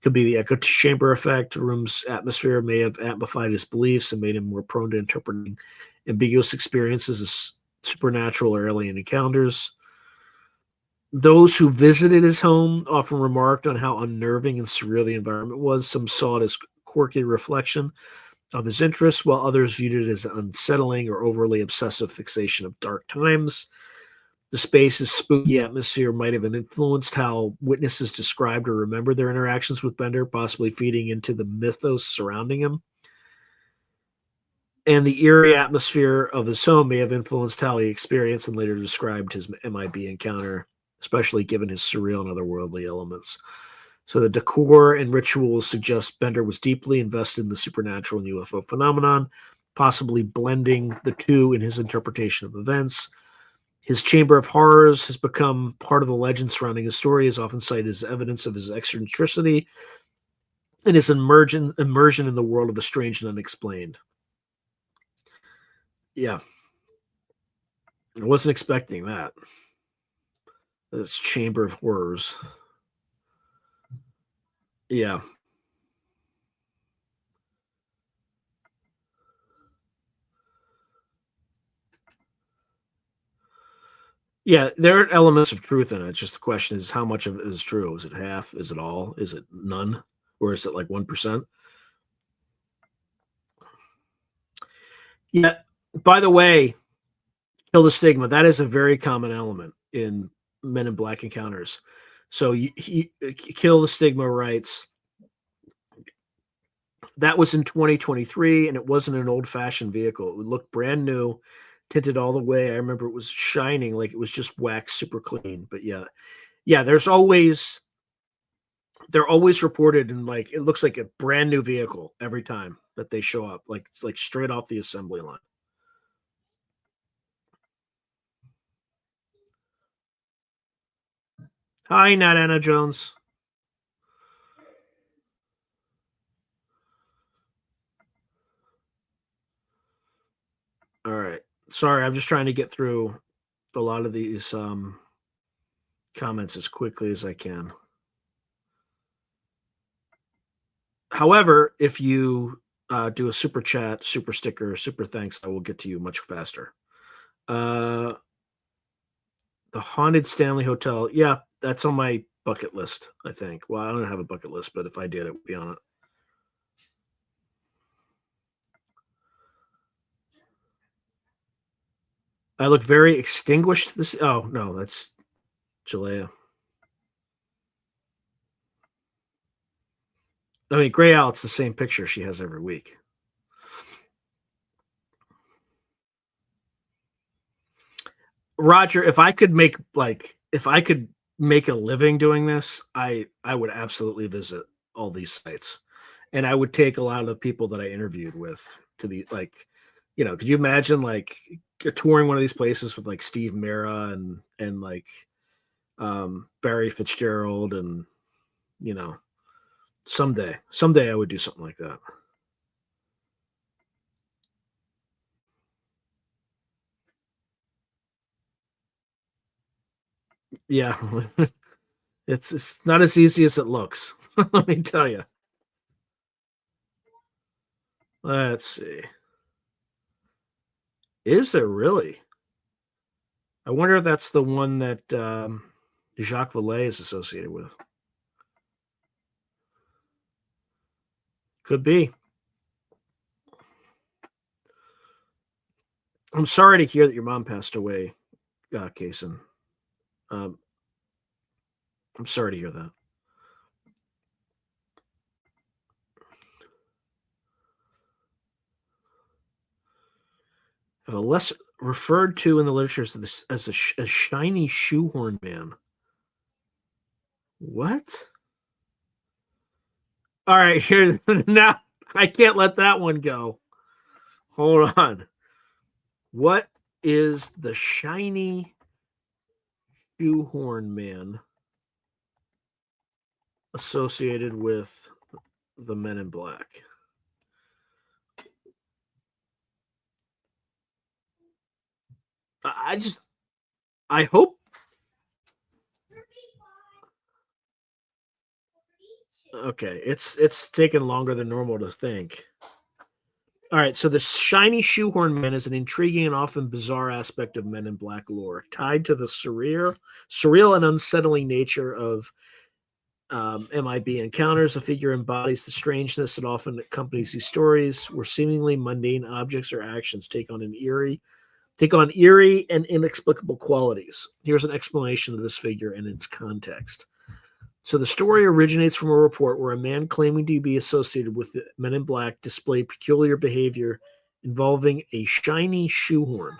Could be the echo chamber effect. The room's atmosphere may have amplified his beliefs and made him more prone to interpreting ambiguous experiences as supernatural or alien encounters. Those who visited his home often remarked on how unnerving and surreal the environment was. Some saw it as quirky reflection of his interests, while others viewed it as unsettling or overly obsessive fixation of dark times. The space's spooky atmosphere might have influenced how witnesses described or remembered their interactions with Bender, possibly feeding into the mythos surrounding him. And the eerie atmosphere of his home may have influenced how he experienced and later described his MIB encounter, especially given his surreal and otherworldly elements. So the decor and rituals suggest Bender was deeply invested in the supernatural and UFO phenomenon, possibly blending the two in his interpretation of events. His Chamber of Horrors has become part of the legend surrounding his story, is often cited as evidence of his eccentricity and his immersion in the world of the strange and unexplained. Yeah, I wasn't expecting that. This Chamber of Horrors. Yeah. Yeah, there are elements of truth in it. It's just the question is how much of it is true? Is it half? Is it all? Is it none? Or is it like 1%? Yeah. By the way, kill the stigma. That is a very common element in Men in Black encounters. So kill the stigma writes that was in 2023, and it wasn't an old fashioned vehicle. It looked brand new, tinted all the way. I remember it was shining like it was just waxed super clean. But yeah, they're always reported in like it looks like a brand new vehicle every time that they show up, like it's like straight off the assembly line. Hi, Nat Anna Jones. All right. Sorry, I'm just trying to get through a lot of these comments as quickly as I can. However, if you do a super chat, super sticker, super thanks, I will get to you much faster. The Haunted Stanley Hotel. Yeah, that's on my bucket list, I think. Well, I don't have a bucket list, but if I did, it would be on it. I look very extinguished. This. Oh no, that's Jalea. I mean, Gray Owl's the same picture she has every week. Roger, if I could make a living doing this, I would absolutely visit all these sites, and I would take a lot of the people that I interviewed with to the like, could you imagine like touring one of these places with like Steve Mera and like Barry Fitzgerald and you know someday I would do something like that. Yeah, it's not as easy as it looks. Let me tell you. Let's see. Is there really? I wonder if that's the one that Jacques Vallée is associated with. Could be. I'm sorry to hear that your mom passed away, Kason. Um, I'm sorry to hear that. If a less referred to in the literature as a shiny shoehorn man. What? All right, here now. I can't let that one go. Hold on. What is the shiny shoehorn man associated with the Men in Black? I hope. Okay, it's taken longer than normal to think. All right, so the shiny shoehorn man is an intriguing and often bizarre aspect of Men in Black lore, tied to the surreal and unsettling nature of MIB encounters. The figure embodies the strangeness that often accompanies these stories, where seemingly mundane objects or actions take on eerie and inexplicable qualities. Here's an explanation of this figure and its context. So the story originates from a report where a man claiming to be associated with the Men in Black displayed peculiar behavior involving a shiny shoehorn.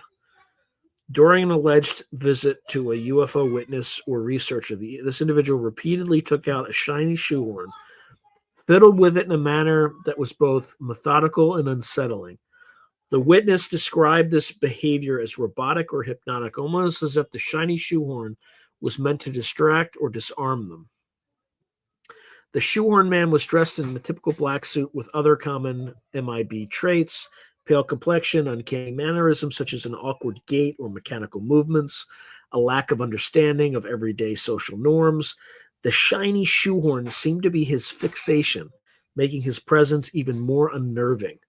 During an alleged visit to a UFO witness or researcher, this individual repeatedly took out a shiny shoehorn, fiddled with it in a manner that was both methodical and unsettling. The witness described this behavior as robotic or hypnotic, almost as if the shiny shoehorn was meant to distract or disarm them. The shoehorn man was dressed in the typical black suit with other common MIB traits: pale complexion, uncanny mannerisms such as an awkward gait or mechanical movements, a lack of understanding of everyday social norms. The shiny shoehorn seemed to be his fixation, making his presence even more unnerving.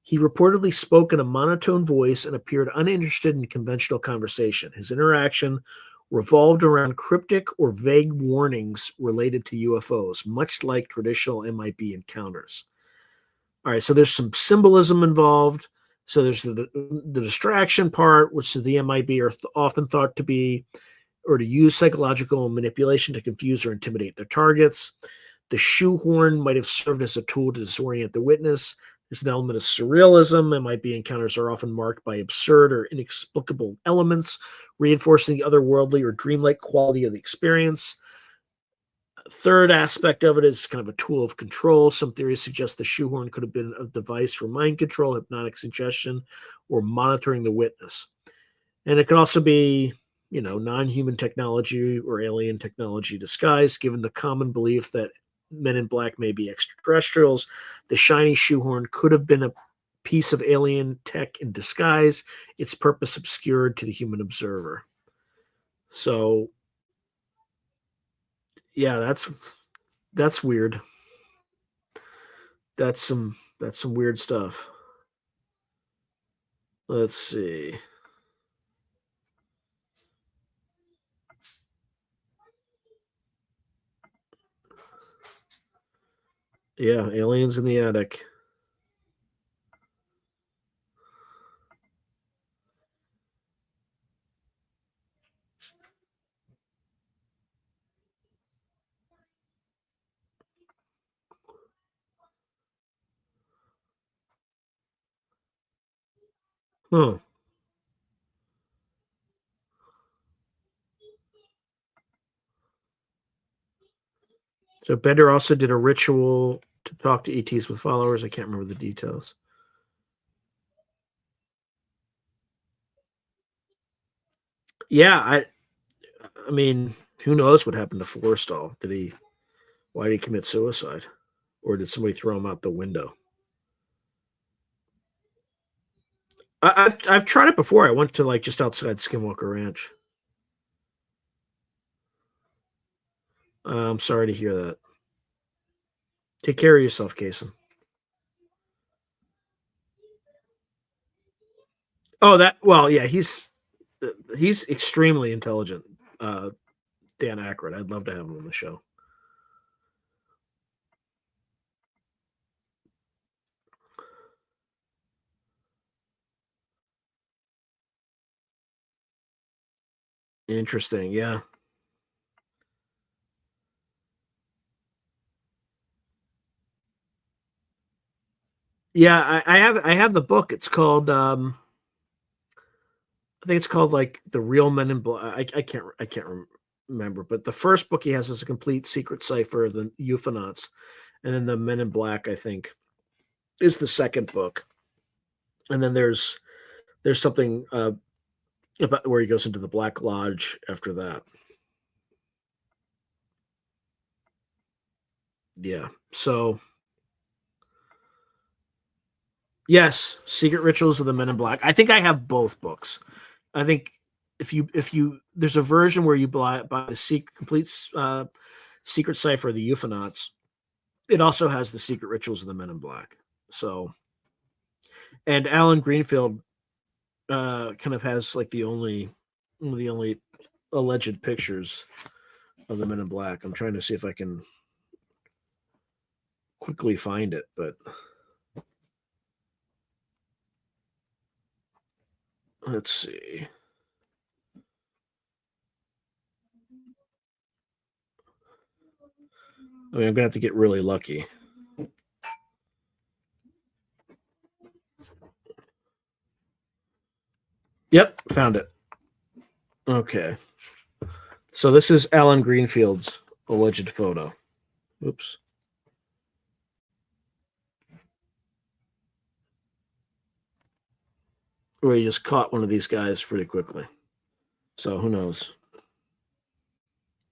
He reportedly spoke in a monotone voice and appeared uninterested in conventional conversation. His interaction revolved around cryptic or vague warnings related to UFOs, much like traditional MIB encounters. All right, so there's some symbolism involved. So there's the distraction part, which the MIB are often thought to be or to use psychological manipulation to confuse or intimidate their targets. The shoehorn might have served as a tool to disorient the witness. There's an element of surrealism. MIB encounters are often marked by absurd or inexplicable elements, reinforcing the otherworldly or dreamlike quality of the experience. Third aspect of it is kind of a tool of control. Some theories suggest the shoehorn could have been a device for mind control, hypnotic suggestion, or monitoring the witness. And it could also be, non-human technology or alien technology disguised, given the common belief that men in black may be extraterrestrials. The shiny shoehorn could have been a piece of alien tech in disguise, its purpose obscured to the human observer. So, yeah, that's weird. That's some weird stuff. Let's see. Yeah, aliens in the attic. Huh. So Bender also did a ritual to talk to ETs with followers. I can't remember the details. Yeah, I mean, who knows what happened to Forrestal? Why did he commit suicide? Or did somebody throw him out the window? I've tried it before. I went to just outside Skinwalker Ranch. I'm sorry to hear that. Take care of yourself, Kason. Oh, yeah, he's extremely intelligent. Dan Aykroyd. I'd love to have him on the show. Interesting. Yeah. Yeah, I have the book. It's called I think it's called The Real Men in Black. I can't remember, but the first book he has is a complete secret cipher of the Euphonauts, and then the Men in Black, I think, is the second book. And then there's something about where he goes into the Black Lodge after that. Yeah. So yes, Secret Rituals of the Men in Black. I think I have both books. I think if you there's a version where you buy the complete secret cipher of the Euphonauts. It also has the Secret Rituals of the Men in Black. So, and Alan Greenfield kind of has one of the only alleged pictures of the Men in Black. I'm trying to see if I can quickly find it, but let's see. I mean, I'm gonna have to get really lucky. Yep, found it. Okay. So this is Alan Greenfield's alleged photo. Oops. Where he just caught one of these guys pretty quickly. So who knows?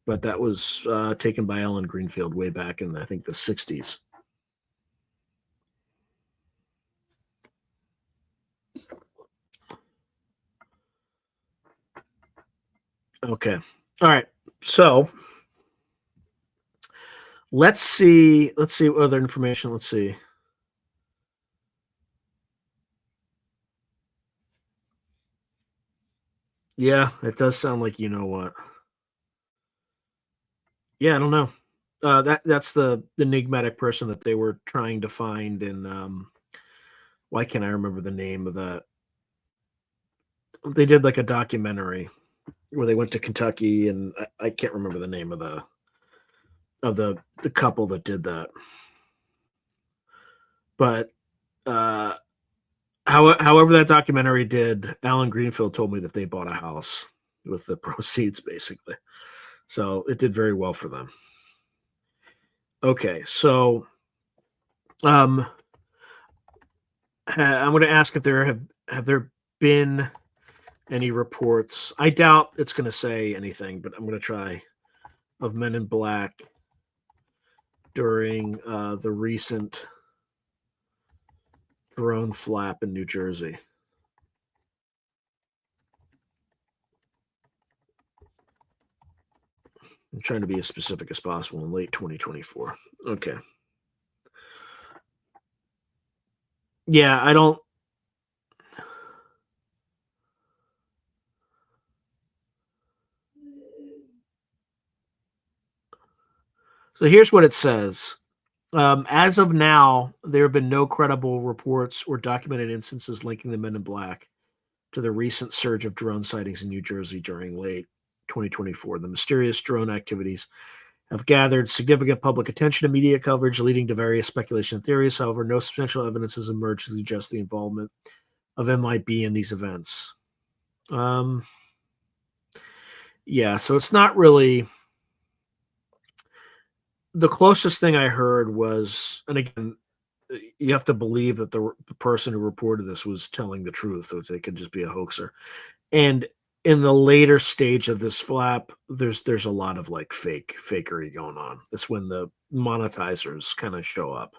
But that was taken by Alan Greenfield way back in, I think, the 60s. Okay. All right. So Let's see. Let's see what other information. Let's see. Yeah, it does sound like you know what. Yeah, I don't know. That's the enigmatic person that they were trying to find, and why can't I remember the name of that? They did like a documentary where they went to Kentucky, and I can't remember the name of the couple that did that. But uh, however that documentary did, Alan Greenfield told me that they bought a house with the proceeds, basically. So it did very well for them. Okay, so um, I'm going to ask if have there been any reports. I doubt it's going to say anything, but I'm going to try of Men in Black during the recent drone flap in New Jersey. I'm trying to be as specific as possible in late 2024. Okay. Yeah, I don't. So here's what it says. As of now, there have been no credible reports or documented instances linking the Men in Black to the recent surge of drone sightings in New Jersey during late 2024. The mysterious drone activities have gathered significant public attention and media coverage, leading to various speculation and theories. However, no substantial evidence has emerged to suggest the involvement of MIB in these events. Um, yeah, so it's not really the closest thing I heard was, and again, you have to believe that the person who reported this was telling the truth, or they could just be a hoaxer. And in the later stage of this flap, there's a lot of like fakery going on. It's when the monetizers kind of show up.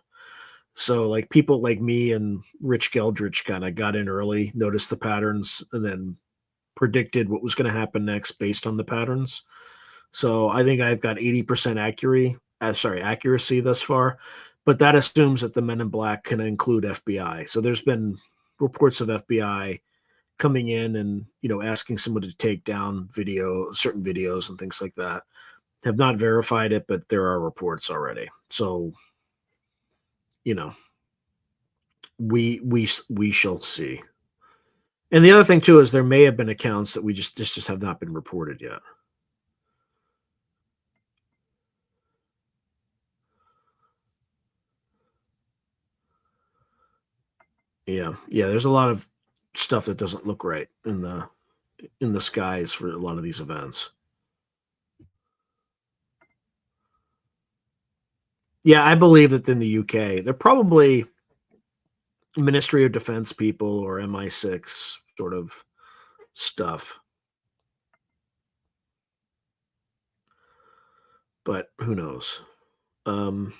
So like people like me and Rich Geldrich kind of got in early, noticed the patterns, and then predicted what was going to happen next based on the patterns. So I think I've got 80% accuracy thus far, but that assumes that the Men in Black can include FBI. So there's been reports of FBI coming in and asking someone to take down certain videos and things like that. Have not verified it, but there are reports already. So you know we shall see. And the other thing too is there may have been accounts that we just have not been reported yet. Yeah. There's a lot of stuff that doesn't look right in the skies for a lot of these events. Yeah, I believe that in the UK, they're probably Ministry of Defense people or MI6 sort of stuff. But who knows? Um,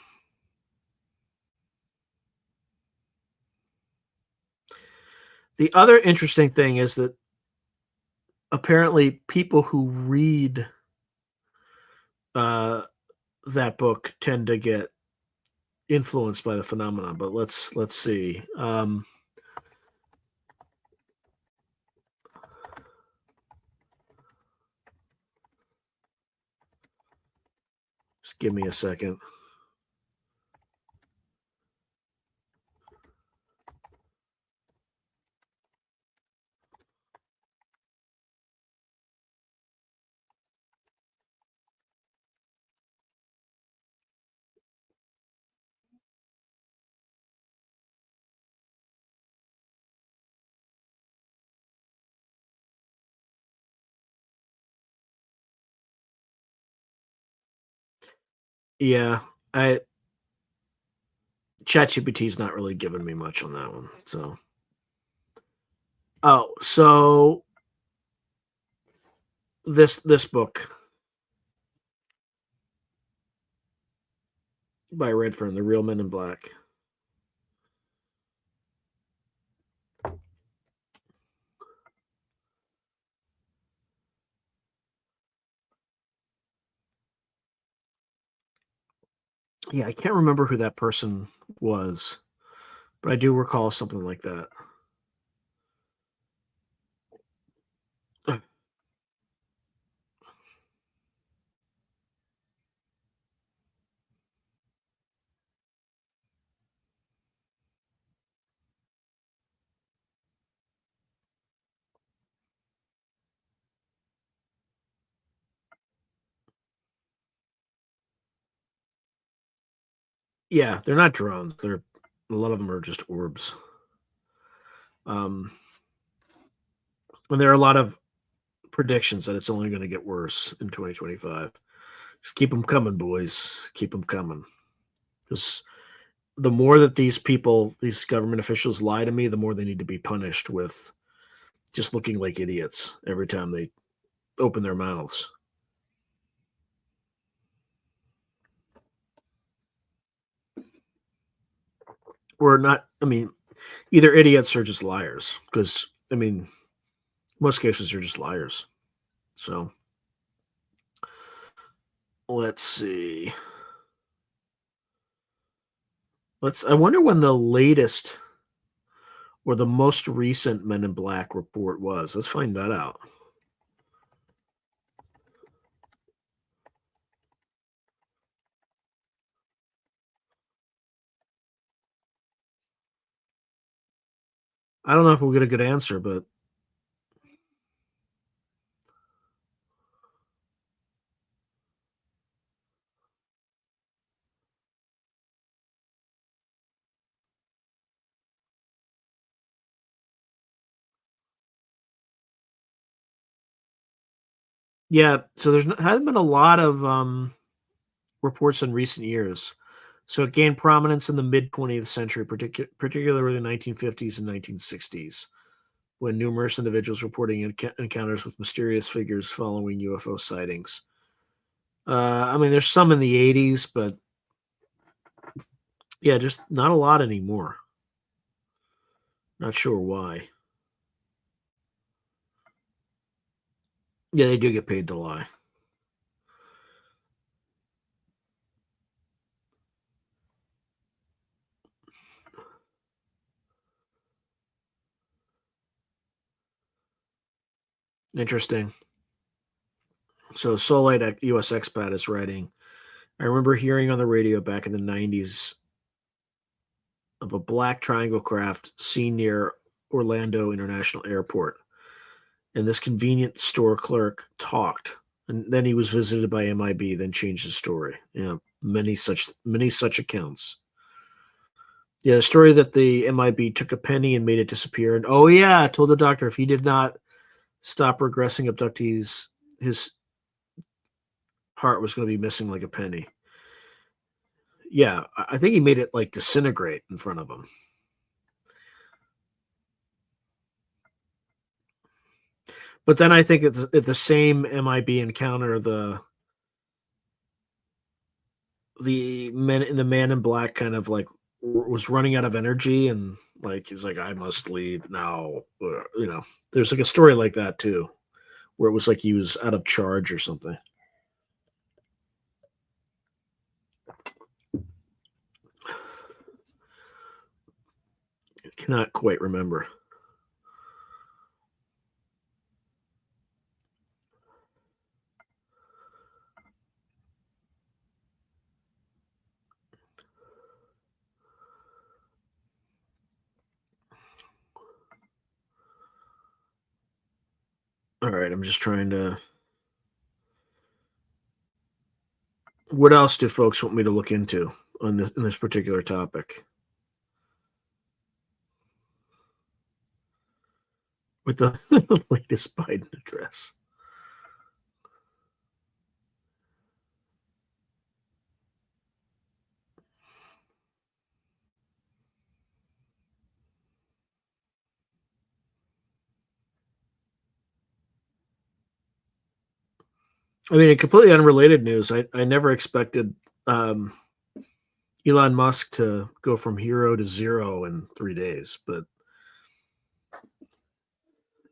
the other interesting thing is that apparently people who read uh, that book tend to get influenced by the phenomenon. But let's see. Just give me a second. Yeah, I ChatGPT is not really giving me much on that one. So, so this book by Redfern, The Real Men in Black. Yeah, I can't remember who that person was, but I do recall something like that. Yeah, they're not drones. They're a lot of them are just orbs. And there are a lot of predictions that it's only going to get worse in 2025. Just keep them coming, boys. Keep them coming. Because the more that these people, these government officials lie to me, the more they need to be punished with just looking like idiots every time they open their mouths. Or not, I mean, either idiots or just liars. Because, I mean, most cases are just liars. So let's see. I wonder when the latest or the most recent Men in Black report was. Let's find that out. I don't know if we'll get a good answer, but yeah. So has been a lot of reports in recent years. So it gained prominence in the mid 20th century, particularly the 1950s and 1960s, when numerous individuals reporting encounters with mysterious figures following UFO sightings. I mean, there's some in the 80s, but yeah, just not a lot anymore. Not sure why. Yeah, they do get paid to lie. Interesting. So Solite US Expat is writing. I remember hearing on the radio back in the 90s of a black triangle craft seen near Orlando International Airport. And this convenience store clerk talked. And then he was visited by MIB, then changed his story. Yeah, many such accounts. Yeah, the story that the MIB took a penny and made it disappear. And oh yeah, told the doctor if he did not stop regressing abductees, his heart was going to be missing like a penny. Yeah, I think he made it like disintegrate in front of him. But then I think it's the same MIB encounter. The man in black kind of like was running out of energy and like he's like I must leave now. There's like a story like that too, where it was like he was out of charge or something. I cannot quite remember. All right, I'm just trying to. What else do folks want me to look into on this in this particular topic? With the latest Biden address. I mean, in completely unrelated news, I never expected um, Elon Musk to go from hero to zero in 3 days, but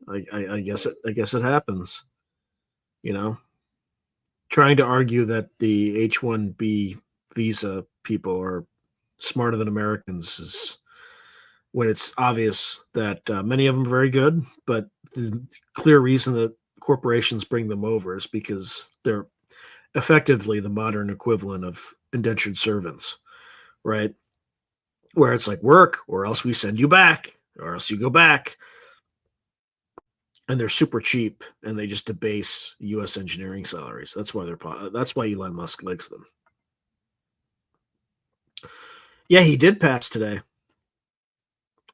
I guess it happens. You know, trying to argue that the H-1B visa people are smarter than Americans is when it's obvious that many of them are very good, but the clear reason that corporations bring them over is because they're effectively the modern equivalent of indentured servants, right? Where it's like work, or else we send you back, or else you go back. And they're super cheap, and they just debase U.S. engineering salaries. That's why that's why Elon Musk likes them. Yeah, he did pass today.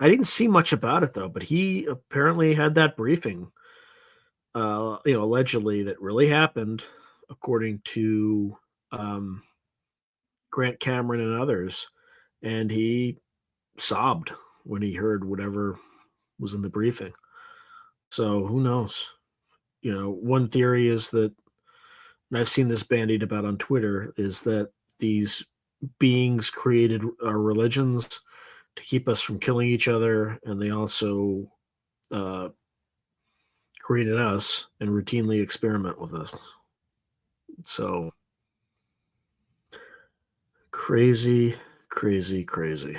I didn't see much about it though, but he apparently had that briefing. Allegedly that really happened, according to um, Grant Cameron and others, and he sobbed when he heard whatever was in the briefing. So who knows? One theory is that, and I've seen this bandied about on Twitter, is that these beings created our religions to keep us from killing each other, and they also uh, created us and routinely experiment with us. So crazy, crazy, crazy.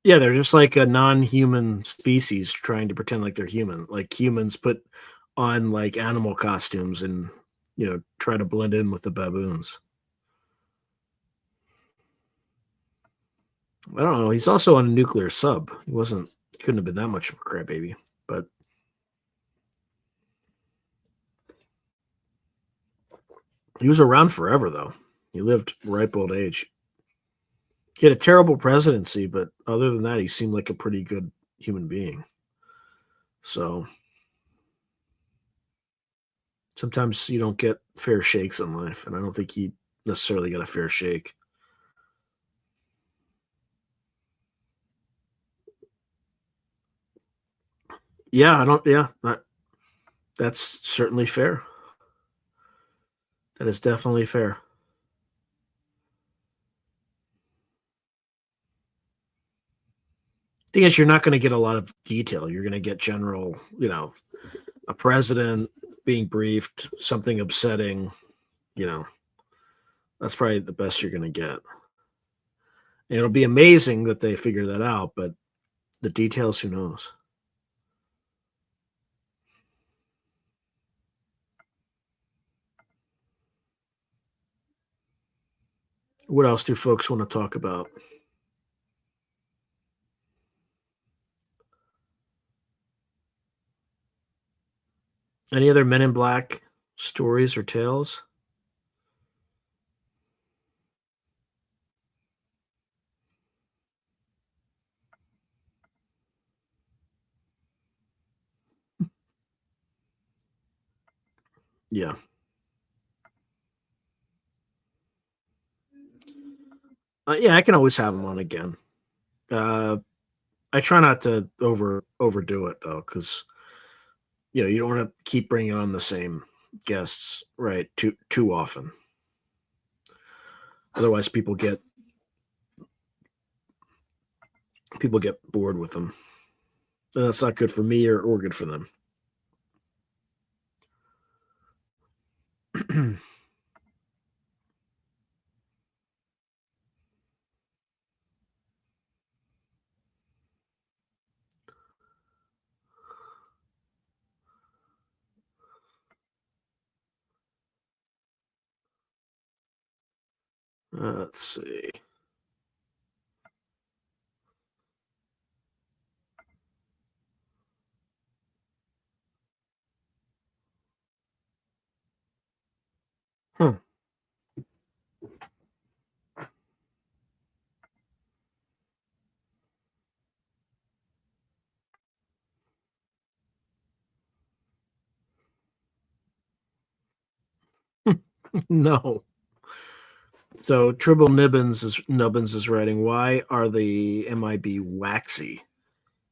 Yeah, they're just like a non-human species trying to pretend like they're human. Like humans put on like animal costumes and try to blend in with the baboons. I don't know. He's also on a nuclear sub. He couldn't have been that much of a crybaby, but he was around forever though. He lived ripe old age. He had a terrible presidency, but other than that, he seemed like a pretty good human being. So sometimes you don't get fair shakes in life, and I don't think he necessarily got a fair shake. Yeah, I don't. Yeah, that's certainly fair. That is definitely fair. Thing is, you're not going to get a lot of detail. You're going to get general, a president being briefed, something upsetting. You know, that's probably the best you're going to get. And it'll be amazing that they figure that out, but the details, who knows? What else do folks want to talk about? Any other Men in Black stories or tales? Yeah. Yeah, I can always have them on again. Uh, I try not to overdo it though, because you don't want to keep bringing on the same guests, right? Too often. Otherwise, people get bored with them, and that's not good for me or good for them. Let's see. Huh. No. So Tribble Nubbins is writing. Why are the MIB waxy?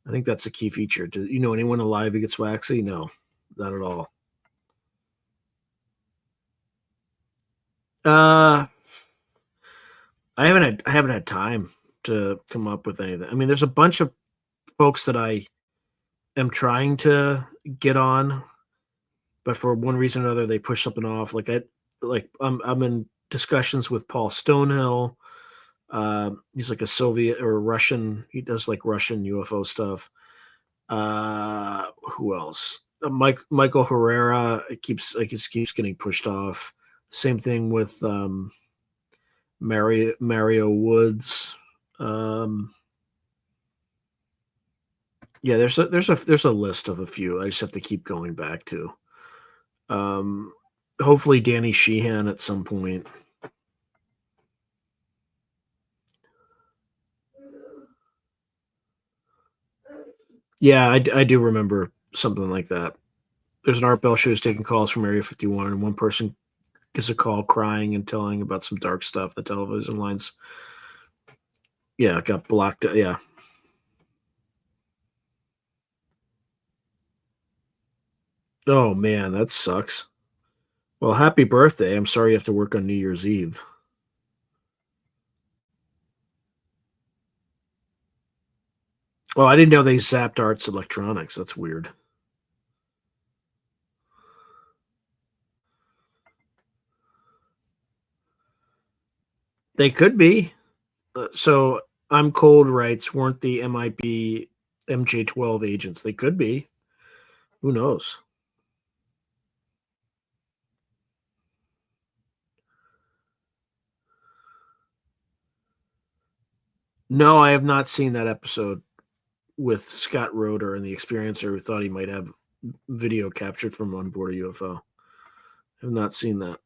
I think that's a key feature. Do you know anyone alive who gets waxy? No, not at all. Uh, I haven't had time. to come up with anything. I mean, there's a bunch of folks that I am trying to get on, but for one reason or another, they push something off. I'm in discussions with Paul Stonehill. He's like a Soviet or Russian. He does like Russian UFO stuff. Who else? Michael Herrera. It keeps getting pushed off. Same thing with Mario Woods. Yeah, there's a list of a few. I just have to keep going back to. Hopefully Danny Sheehan at some point. Yeah, I do remember something like that. There's an Art Bell show who's taking calls from Area 51, and one person gets a call crying and telling about some dark stuff. The television lines, yeah, got blocked. Yeah. Oh man, that sucks. Well, happy birthday. I'm sorry you have to work on New Year's Eve. Oh, I didn't know they zapped Arts Electronics. That's weird. They could be. So I'm Cold writes, weren't the MIB MJ12 agents? They could be. Who knows? No, I have not seen that episode with Scott Roeder and the Experiencer who thought he might have video captured from on board a UFO. I have not seen that.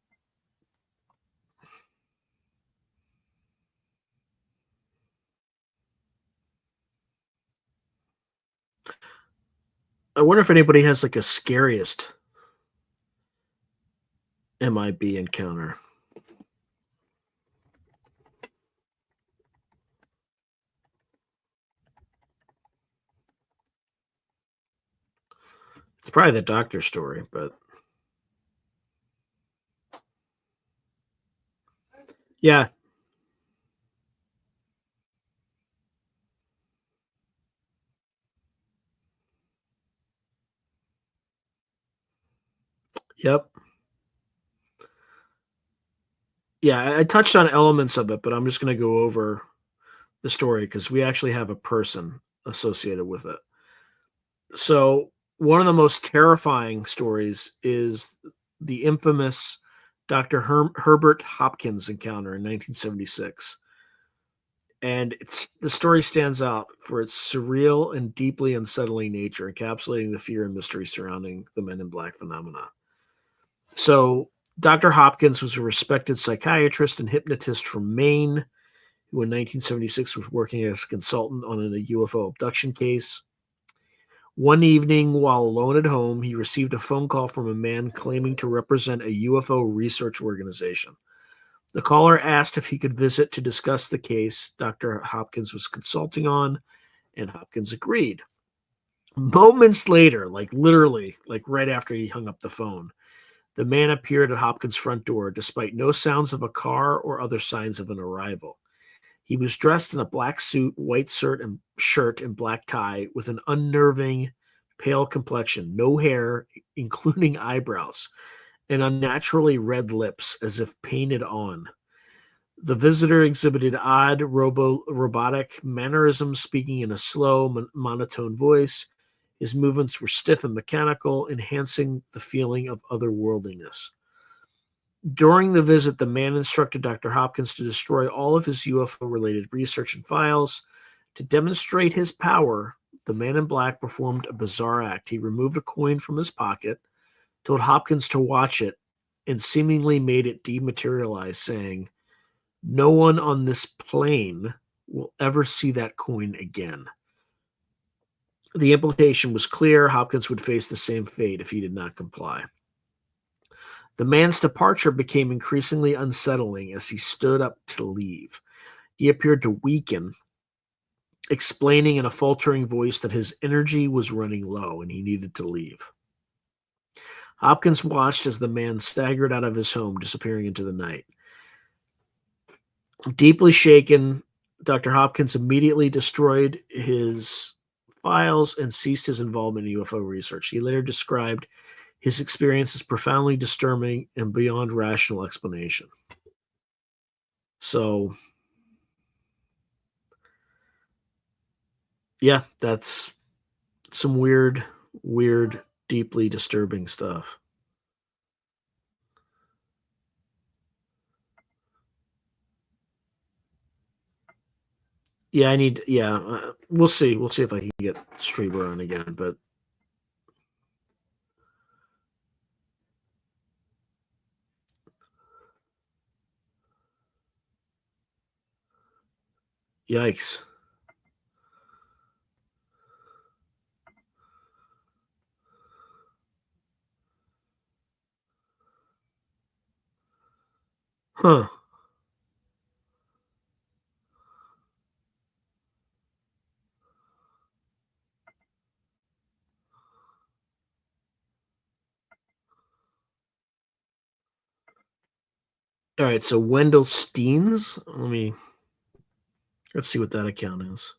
I wonder if anybody has like a scariest MIB encounter. It's probably the doctor story, but yeah. Yep. Yeah, I touched on elements of it, but I'm just going to go over the story because we actually have a person associated with it. So, one of the most terrifying stories is the infamous Dr. Herbert Hopkins encounter in 1976. And the story stands out for its surreal and deeply unsettling nature, encapsulating the fear and mystery surrounding the Men in Black phenomena. So, Dr. Hopkins was a respected psychiatrist and hypnotist from Maine who in 1976 was working as a consultant on a UFO abduction case. One evening, while alone at home, he received a phone call from a man claiming to represent a UFO research organization. The caller asked if he could visit to discuss the case Dr. Hopkins was consulting on, and Hopkins agreed. Moments later, like literally, like right after he hung up the phone, the man appeared at Hopkins' front door despite no sounds of a car or other signs of an arrival. He was dressed in a black suit, white shirt, and black tie with an unnerving, pale complexion, no hair, including eyebrows, and unnaturally red lips as if painted on. The visitor exhibited odd, robotic mannerisms, speaking in a slow, monotone voice. His movements were stiff and mechanical, enhancing the feeling of otherworldliness. During the visit, the man instructed Dr. Hopkins to destroy all of his UFO-related research and files. To demonstrate his power, the man in black performed a bizarre act. He removed a coin from his pocket, told Hopkins to watch it, and seemingly made it dematerialize, saying, "No one on this plane will ever see that coin again." The implication was clear. Hopkins would face the same fate if he did not comply. The man's departure became increasingly unsettling as he stood up to leave. He appeared to weaken, explaining in a faltering voice that his energy was running low and he needed to leave. Hopkins watched as the man staggered out of his home, disappearing into the night. Deeply shaken, Dr. Hopkins immediately destroyed his files and ceased his involvement in UFO research. He later described his experience as profoundly disturbing and beyond rational explanation. So, yeah, that's some weird, deeply disturbing stuff. Yeah, we'll see. We'll see if I can get Streamer on again, but yikes. Huh. All right, so Wendell Steens. Let's see what that account is.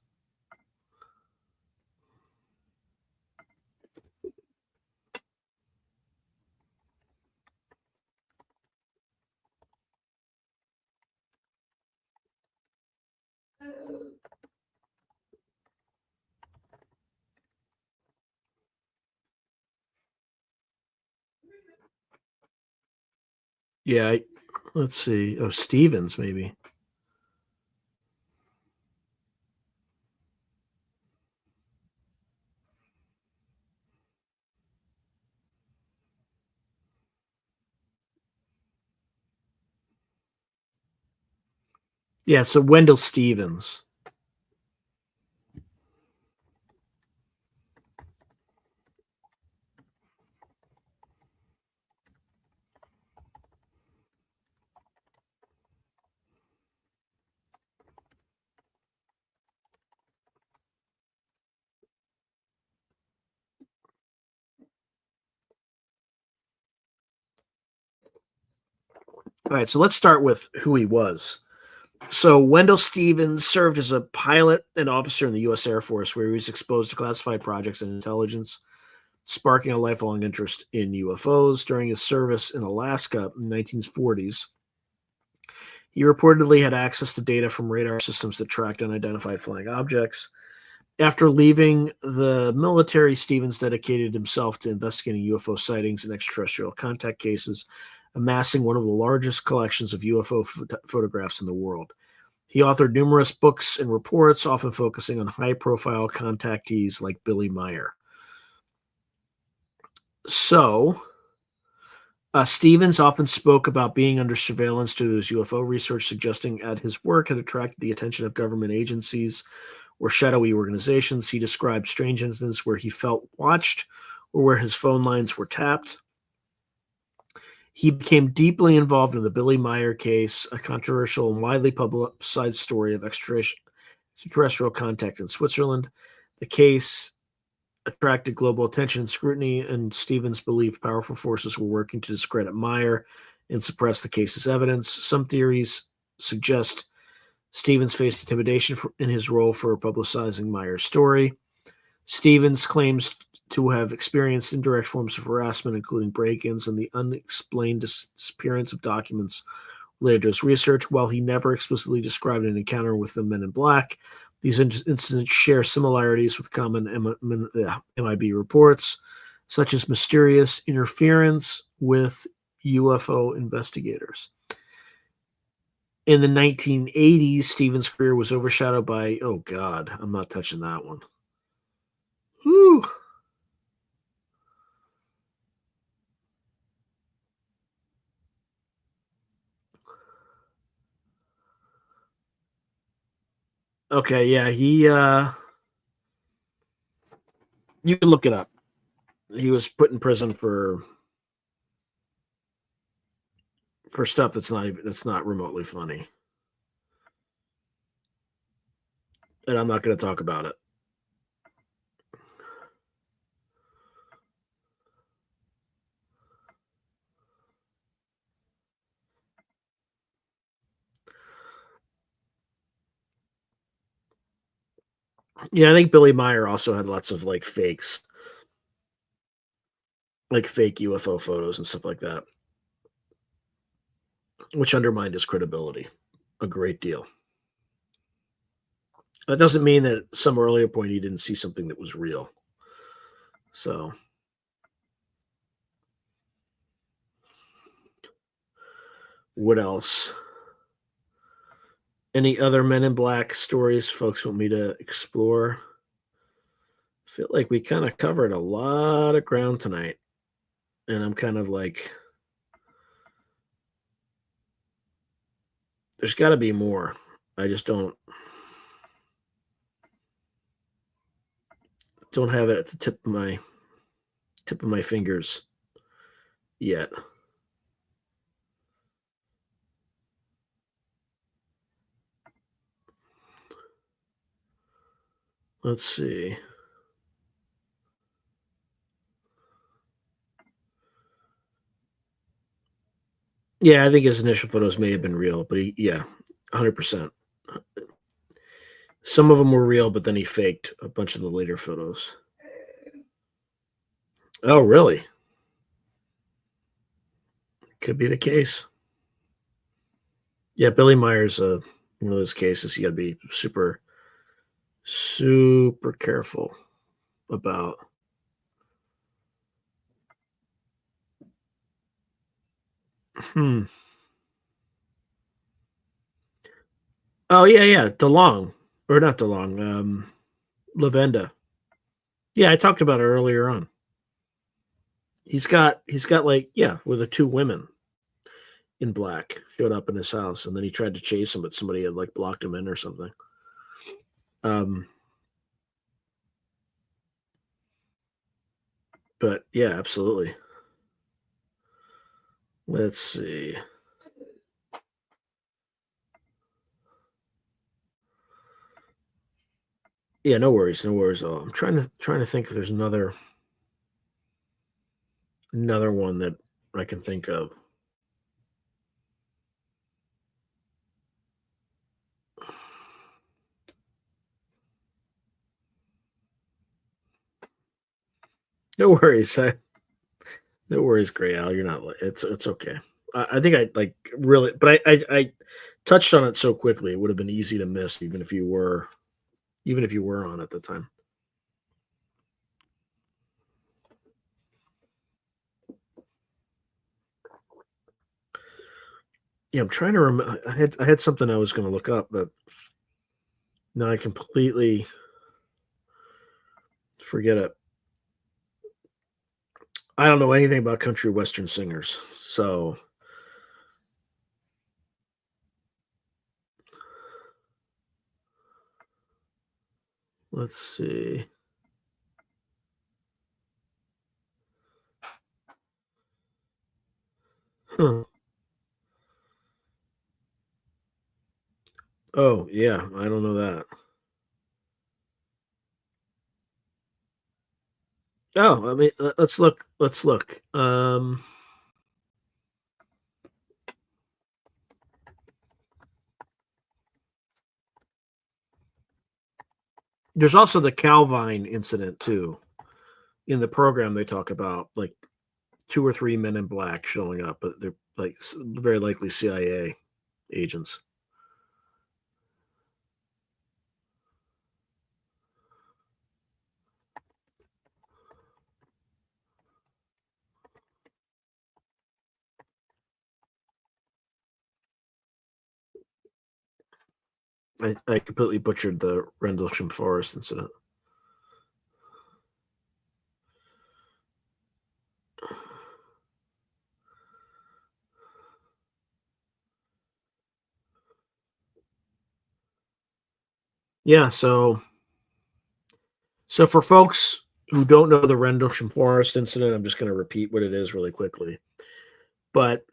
Yeah, let's see. Oh, Stevens, maybe. Yeah, so Wendell Stevens. All right, so let's start with who he was. So Wendell Stevens served as a pilot and officer in the U.S. Air Force, where he was exposed to classified projects and intelligence, sparking a lifelong interest in UFOs. During his service in Alaska in the 1940s, he reportedly had access to data from radar systems that tracked unidentified flying objects. After leaving the military, Stevens dedicated himself to investigating UFO sightings and extraterrestrial contact cases, amassing one of the largest collections of UFO photographs in the world. He authored numerous books and reports, often focusing on high-profile contactees like Billy Meyer. So, Stevens often spoke about being under surveillance due to his UFO research, suggesting that his work had attracted the attention of government agencies or shadowy organizations. He described strange incidents where he felt watched or where his phone lines were tapped. He became deeply involved in the Billy Meyer case, a controversial and widely publicized story of extraterrestrial contact in Switzerland. The case attracted global attention and scrutiny, and Stevens believed powerful forces were working to discredit Meyer and suppress the case's evidence. Some theories suggest Stevens faced intimidation in his role for publicizing Meyer's story. Stevens claims to have experienced indirect forms of harassment, including break-ins and the unexplained disappearance of documents related to his research. While he never explicitly described an encounter with the Men in Black, these incidents share similarities with common MIB reports, such as mysterious interference with UFO investigators. In the 1980s, Stevens' career was overshadowed by, oh God, I'm not touching that one. Whew. Okay, yeah, you can look it up. He was put in prison for stuff that's not remotely funny. And I'm not going to talk about it. Yeah, I think Billy Meyer also had lots of like fakes, like fake UFO photos and stuff like that, which undermined his credibility a great deal. That doesn't mean that at some earlier point he didn't see something that was real. So, what else? Any other Men in Black stories folks want me to explore? I feel like we kind of covered a lot of ground tonight, and I'm kind of like, there's got to be more. I just don't have it at the tip of my fingers yet. Let's see. Yeah, I think his initial photos may have been real, but yeah, 100%. Some of them were real, but then he faked a bunch of the later photos. Oh, really? Could be the case. Yeah, Billy Meyer's one of those cases you got to be super, super careful about. Hmm. Oh yeah, yeah. DeLong, or not DeLong. Lavenda. Yeah, I talked about it earlier on. He's got like, yeah, with the two women in black showed up in his house, and then he tried to chase him, but somebody had like blocked him in or something. Um, but yeah, absolutely. Let's see. Yeah, no worries, no worries at all. I'm trying to think if there's another one that I can think of. No worries. No worries, Gray Al. You're not. It's okay. I think I like really, but I touched on it so quickly. It would have been easy to miss, even if you were on at the time. Yeah, I'm trying to remember. I had something I was going to look up, but now I completely forget it. I don't know anything about country western singers, so let's see. Huh. Oh yeah, I don't know that. Oh, I mean, let's look. Let's look. There's also the Calvine incident too. In the program, they talk about like two or three men in black showing up, but they're like very likely CIA agents. I completely butchered the Rendlesham Forest incident. Yeah, so for folks who don't know the Rendlesham Forest incident, I'm just going to repeat what it is really quickly. But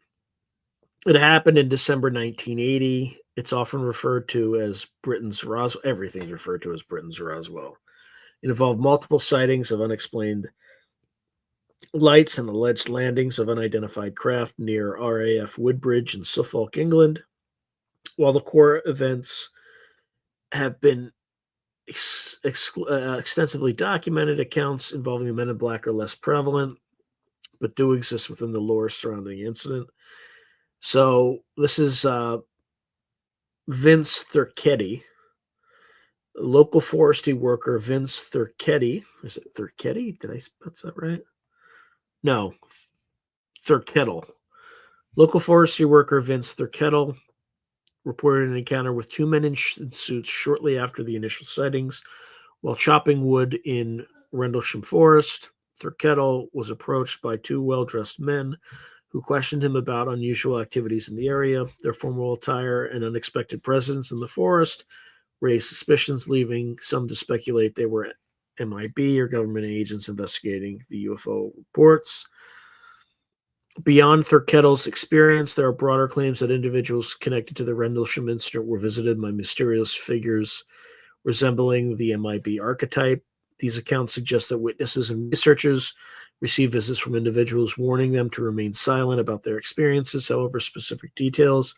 it happened in December 1980. It's often referred to as Britain's Roswell. Everything's referred to as Britain's Roswell. It involved multiple sightings of unexplained lights and alleged landings of unidentified craft near RAF Woodbridge in Suffolk, England. While the core events have been extensively documented. Accounts involving the Men in Black are less prevalent, but do exist within the lore surrounding the incident. So this is Vince Thurketti, local forestry worker Vince Thurketti. Is it Thurketti? Did I pronounce that right? No, Thurkettle. Local forestry worker Vince Thurkettle reported an encounter with two men in suits shortly after the initial sightings. While chopping wood in Rendlesham Forest, Thurkettle was approached by two well-dressed men who questioned him about unusual activities in the area. Their formal attire and unexpected presence in the forest raised suspicions, leaving some to speculate they were MIB or government agents investigating the UFO reports. Beyond Thurkettle's experience, there are broader claims that individuals connected to the Rendlesham incident were visited by mysterious figures resembling the MIB archetype. These accounts suggest that witnesses and researchers received visits from individuals warning them to remain silent about their experiences. However, specific details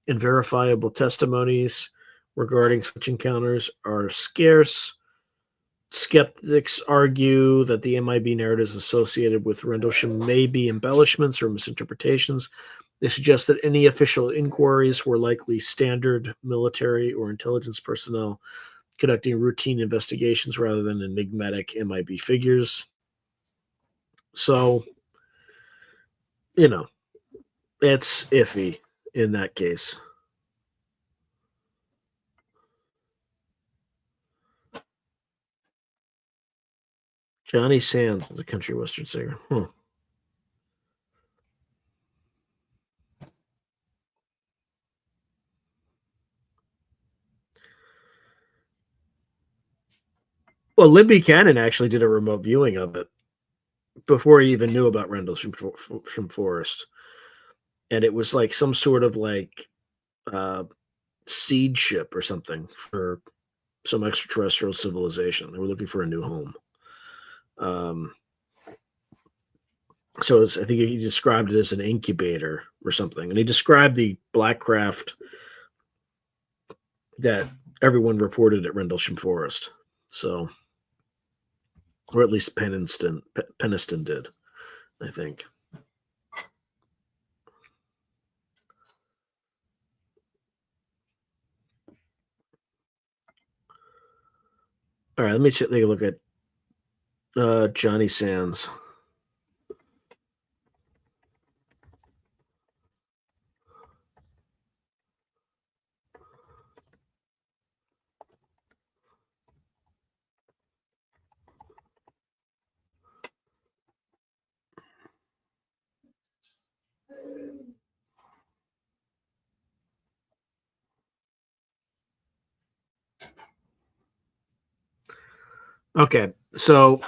and verifiable testimonies regarding such encounters are scarce. Skeptics argue that the MIB narratives associated with Rendlesham may be embellishments or misinterpretations. They suggest that any official inquiries were likely standard military or intelligence personnel conducting routine investigations rather than enigmatic MIB figures. So, it's iffy in that case. Johnny Sands was a country western singer. Well, Lynn Buchanan actually did a remote viewing of it before he even knew about Rendlesham Forest. And it was like some sort of seed ship or something for some extraterrestrial civilization. They were looking for a new home. So I think he described it as an incubator or something. And he described the black craft that everyone reported at Rendlesham Forest. So, or at least Peniston did, I think. All right, let me take a look at Johnny Sands. Okay, so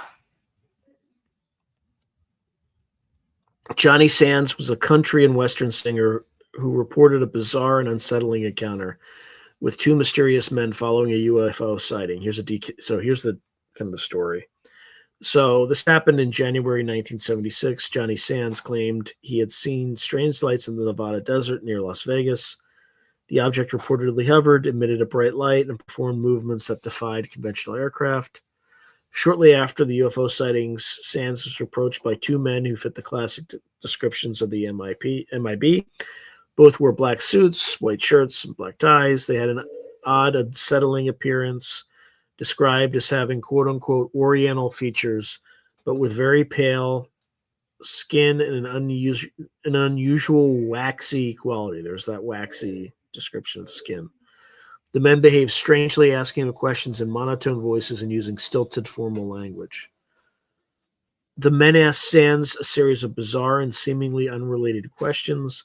Johnny Sands was a country and western singer who reported a bizarre and unsettling encounter with two mysterious men following a UFO sighting. Here's the kind of the story. So this happened in January 1976. Johnny Sands claimed he had seen strange lights in the Nevada desert near Las Vegas. The object reportedly hovered, emitted a bright light, and performed movements that defied conventional aircraft. Shortly after the UFO sightings, Sands was approached by two men who fit the classic descriptions of the MIB. Both wore black suits, white shirts, and black ties. They had an odd, unsettling appearance, described as having quote-unquote Oriental features, but with very pale skin and an unusual waxy quality. There's that waxy description of skin. The men behaved strangely, asking him questions in monotone voices and using stilted formal language. The men asked Sands a series of bizarre and seemingly unrelated questions,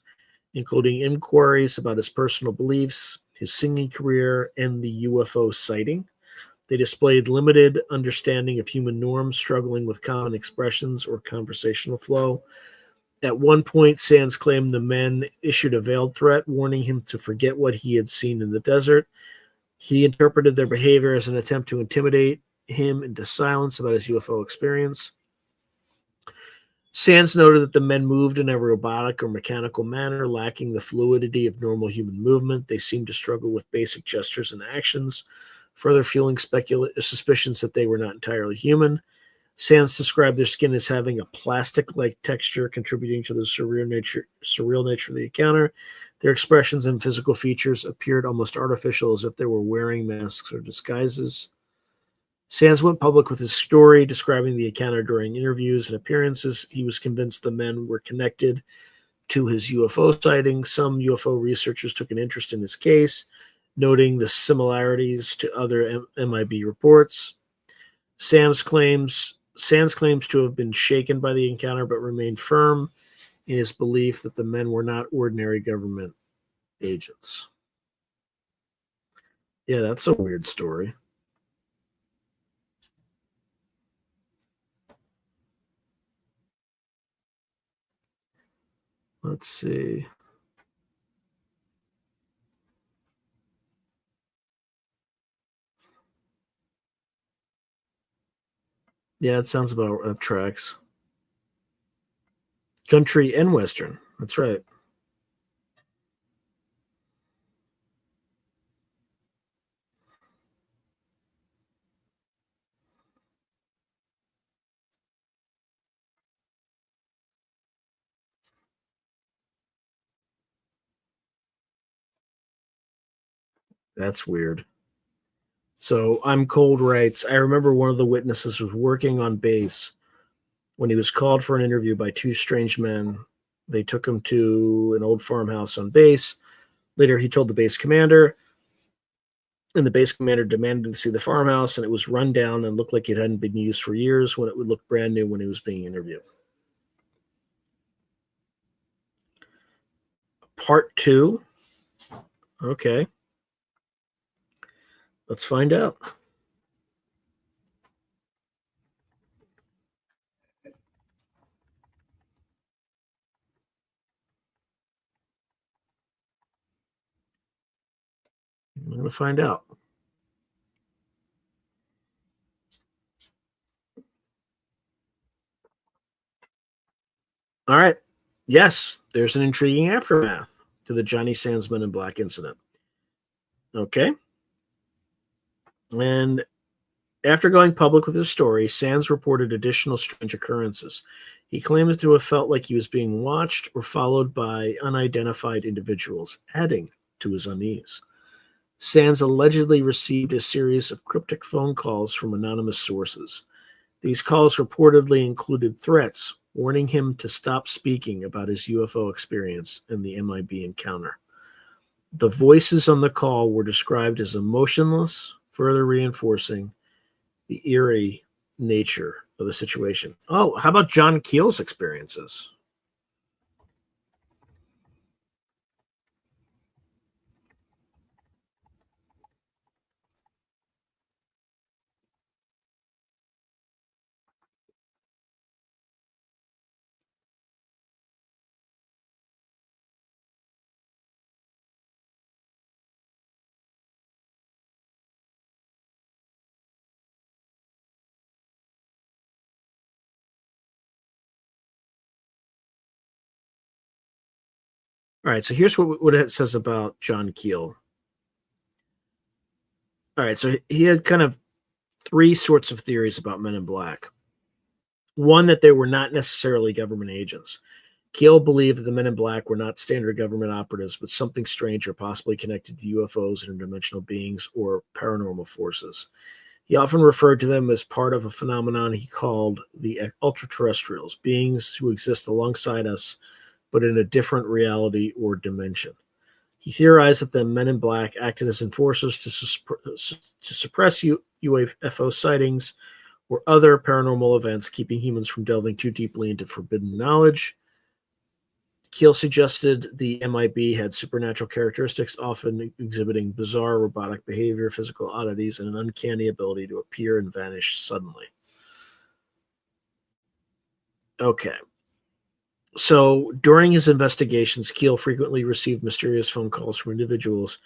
including inquiries about his personal beliefs, his singing career, and the UFO sighting. They displayed limited understanding of human norms, struggling with common expressions or conversational flow. At one point, Sands claimed the men issued a veiled threat, warning him to forget what he had seen in the desert. He interpreted their behavior as an attempt to intimidate him into silence about his UFO experience. Sands noted that the men moved in a robotic or mechanical manner, lacking the fluidity of normal human movement. They seemed to struggle with basic gestures and actions, further fueling suspicions that they were not entirely human. Sands described their skin as having a plastic-like texture, contributing to the surreal nature of the encounter. Their expressions and physical features appeared almost artificial, as if they were wearing masks or disguises. Sands went public with his story, describing the encounter during interviews and appearances. He was convinced the men were connected to his UFO sightings. Some UFO researchers took an interest in his case, noting the similarities to other MIB reports. Sands claims to have been shaken by the encounter, but remained firm in his belief that the men were not ordinary government agents. Yeah, that's a weird story. Let's see. Yeah, it sounds about tracks. Country and Western. That's right. That's weird. So I'm Cold writes, I remember one of the witnesses was working on base when he was called for an interview by two strange men. They took him to an old farmhouse on base. Later, he told the base commander, and the base commander demanded to see the farmhouse, and it was run down and looked like it hadn't been used for years when it would look brand new when he was being interviewed. Part 2. Okay. Let's find out. I'm going to find out. All right. Yes, there's an intriguing aftermath to the Johnny Sands Men in Black incident. Okay. And after going public with his story, Sands reported additional strange occurrences. He claims to have felt like he was being watched or followed by unidentified individuals, adding to his unease. Sands allegedly received a series of cryptic phone calls from anonymous sources. These calls reportedly included threats, warning him to stop speaking about his UFO experience and the MIB encounter. The voices on the call were described as emotionless, further reinforcing the eerie nature of the situation. Oh, how about John Keel's experiences? All right, so here's what it says about John Keel. All right, so he had kind of three sorts of theories about Men in Black. One, that they were not necessarily government agents. Keel believed that the Men in Black were not standard government operatives, but something strange or possibly connected to UFOs, interdimensional beings, or paranormal forces. He often referred to them as part of a phenomenon he called the ultra-terrestrials, beings who exist alongside us, but in a different reality or dimension. He theorized that the Men in Black acted as enforcers to suppress UFO sightings or other paranormal events, keeping humans from delving too deeply into forbidden knowledge. Keel suggested the MIB had supernatural characteristics, often exhibiting bizarre robotic behavior, physical oddities, and an uncanny ability to appear and vanish suddenly. Okay. So during his investigations, Keel frequently received mysterious phone calls from individuals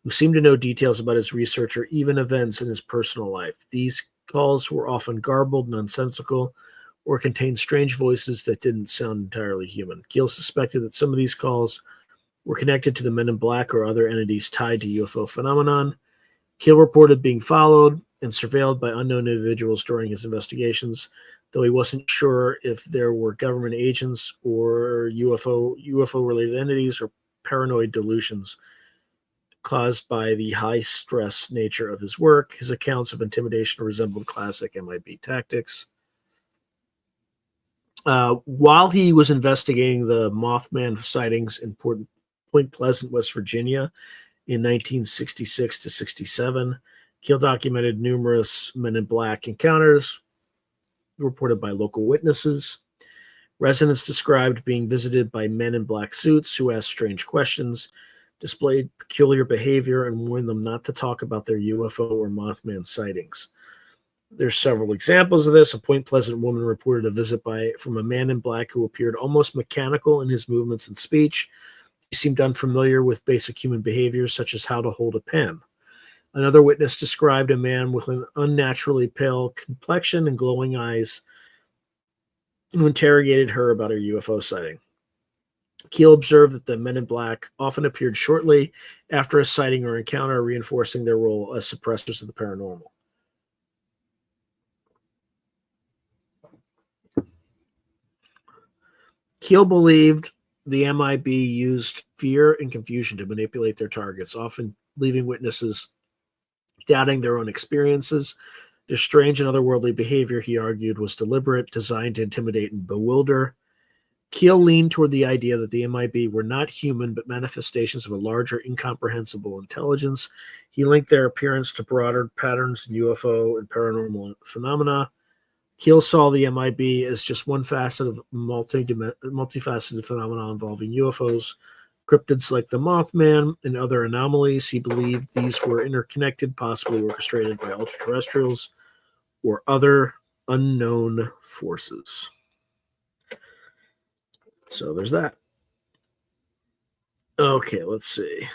who seemed to know details about his research or even events in his personal life. These calls were often garbled, nonsensical, or contained strange voices that didn't sound entirely human. Keel suspected that some of these calls were connected to the Men in Black or other entities tied to UFO phenomenon. Keel reported being followed and surveilled by unknown individuals during his investigations, though he wasn't sure if there were government agents or UFO related entities or paranoid delusions caused by the high stress nature of his work. His accounts of intimidation resembled classic MIB tactics. While he was investigating the Mothman sightings in Point Pleasant, West Virginia in 1966 to 67, Keel documented numerous Men in Black encounters reported by local witnesses. Residents described being visited by men in black suits who asked strange questions, displayed peculiar behavior, and warned them not to talk about their UFO or Mothman sightings. There's several examples of this. A Point Pleasant woman reported a visit from a man in black who appeared almost mechanical in his movements and speech. He seemed unfamiliar with basic human behaviors, such as how to hold a pen. Another witness described a man with an unnaturally pale complexion and glowing eyes who interrogated her about her UFO sighting. Keel observed that the men in black often appeared shortly after a sighting or encounter, reinforcing their role as suppressors of the paranormal. Keel believed the MIB used fear and confusion to manipulate their targets, often leaving witnesses doubting their own experiences. Their strange and otherworldly behavior, he argued, was deliberate, designed to intimidate and bewilder. Keel leaned toward the idea that the MIB were not human, but manifestations of a larger, incomprehensible intelligence. He linked their appearance to broader patterns in UFO and paranormal phenomena. Keel saw the MIB as just one facet of multifaceted phenomena involving UFOs, cryptids like the Mothman, and other anomalies. He believed these were interconnected, possibly orchestrated by extraterrestrials or other unknown forces. So there's that. Okay, let's see.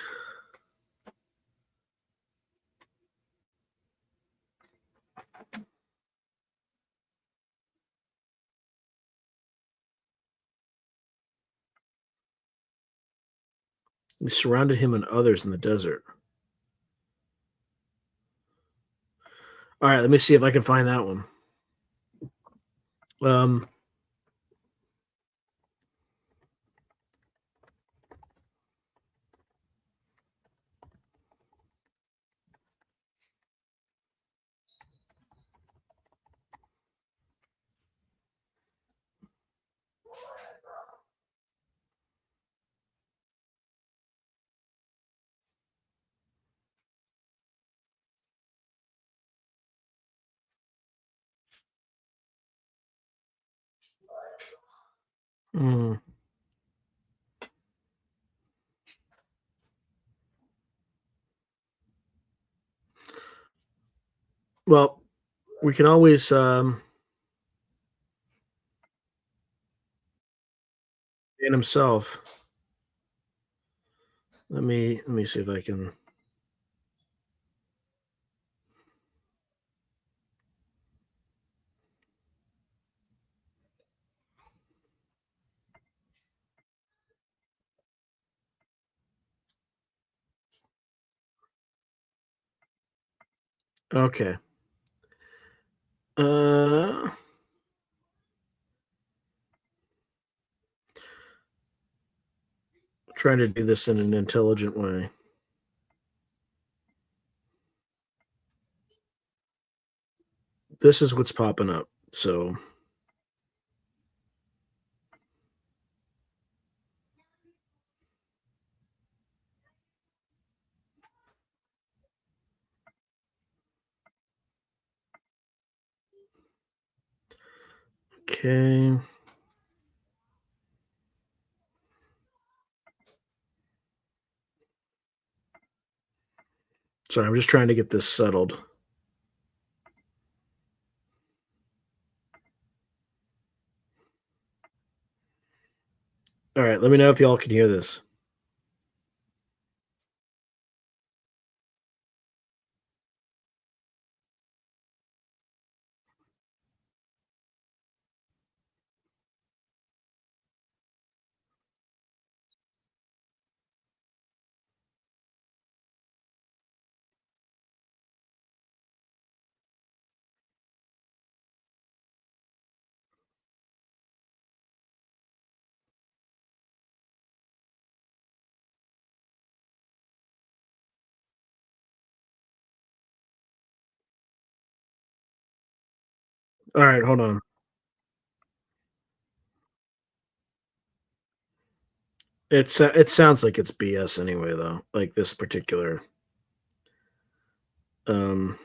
He surrounded him and others in the desert. All right, let me see if I can find that one. Hmm. Well, we can always and himself. Let me see if I can. Okay. Uh, Trying to do this in an intelligent way. This is what's popping up. So, okay. Sorry, I'm just trying to get this settled. All right, let me know if y'all can hear this. All right, hold on. It sounds like it's BS anyway, though. Like this particular. Um,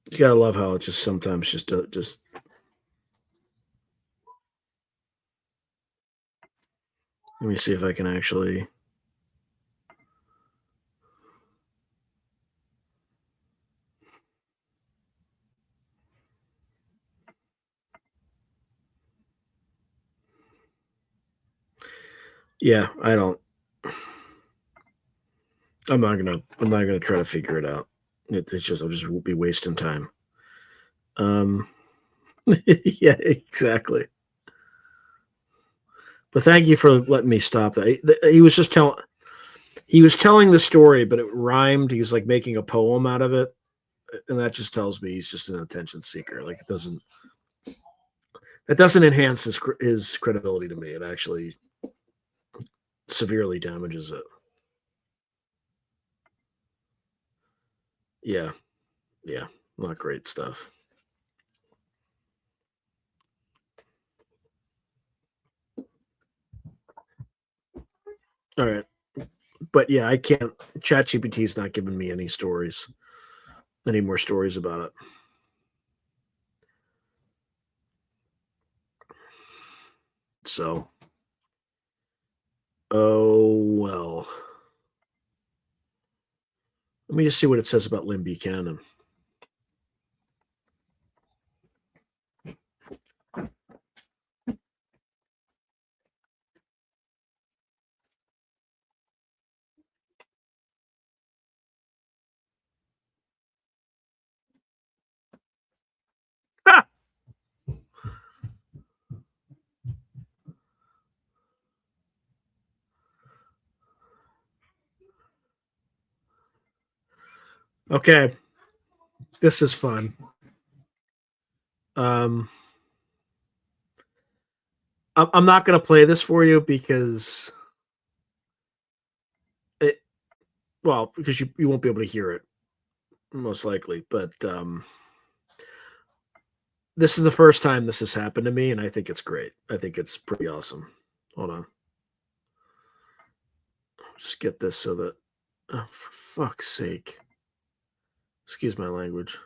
you gotta love how it just sometimes just. Let me see if I can actually. Yeah, I don't. I'm not gonna. I'm not gonna try to figure it out. It's just I'll just be wasting time. Um. Yeah, exactly. But thank you for letting me stop that. He was just telling. He was telling the story, but it rhymed. He was like making a poem out of it, and that just tells me he's just an attention seeker. Like it doesn't enhance his credibility to me. It actually severely damages it. Yeah, yeah, not great stuff. All right, but yeah, I can't. ChatGPT is not giving me any more stories about it. So, oh well. Let me just see what it says about Lynn Buchanan. Ha! Okay, this is fun. Um, I'm not going to play this for you because it, well, because you won't be able to hear it most likely. But this is the first time this has happened to me, and I think it's great. I think it's pretty awesome. Hold on, just get this so that oh, for fuck's sake, excuse my language.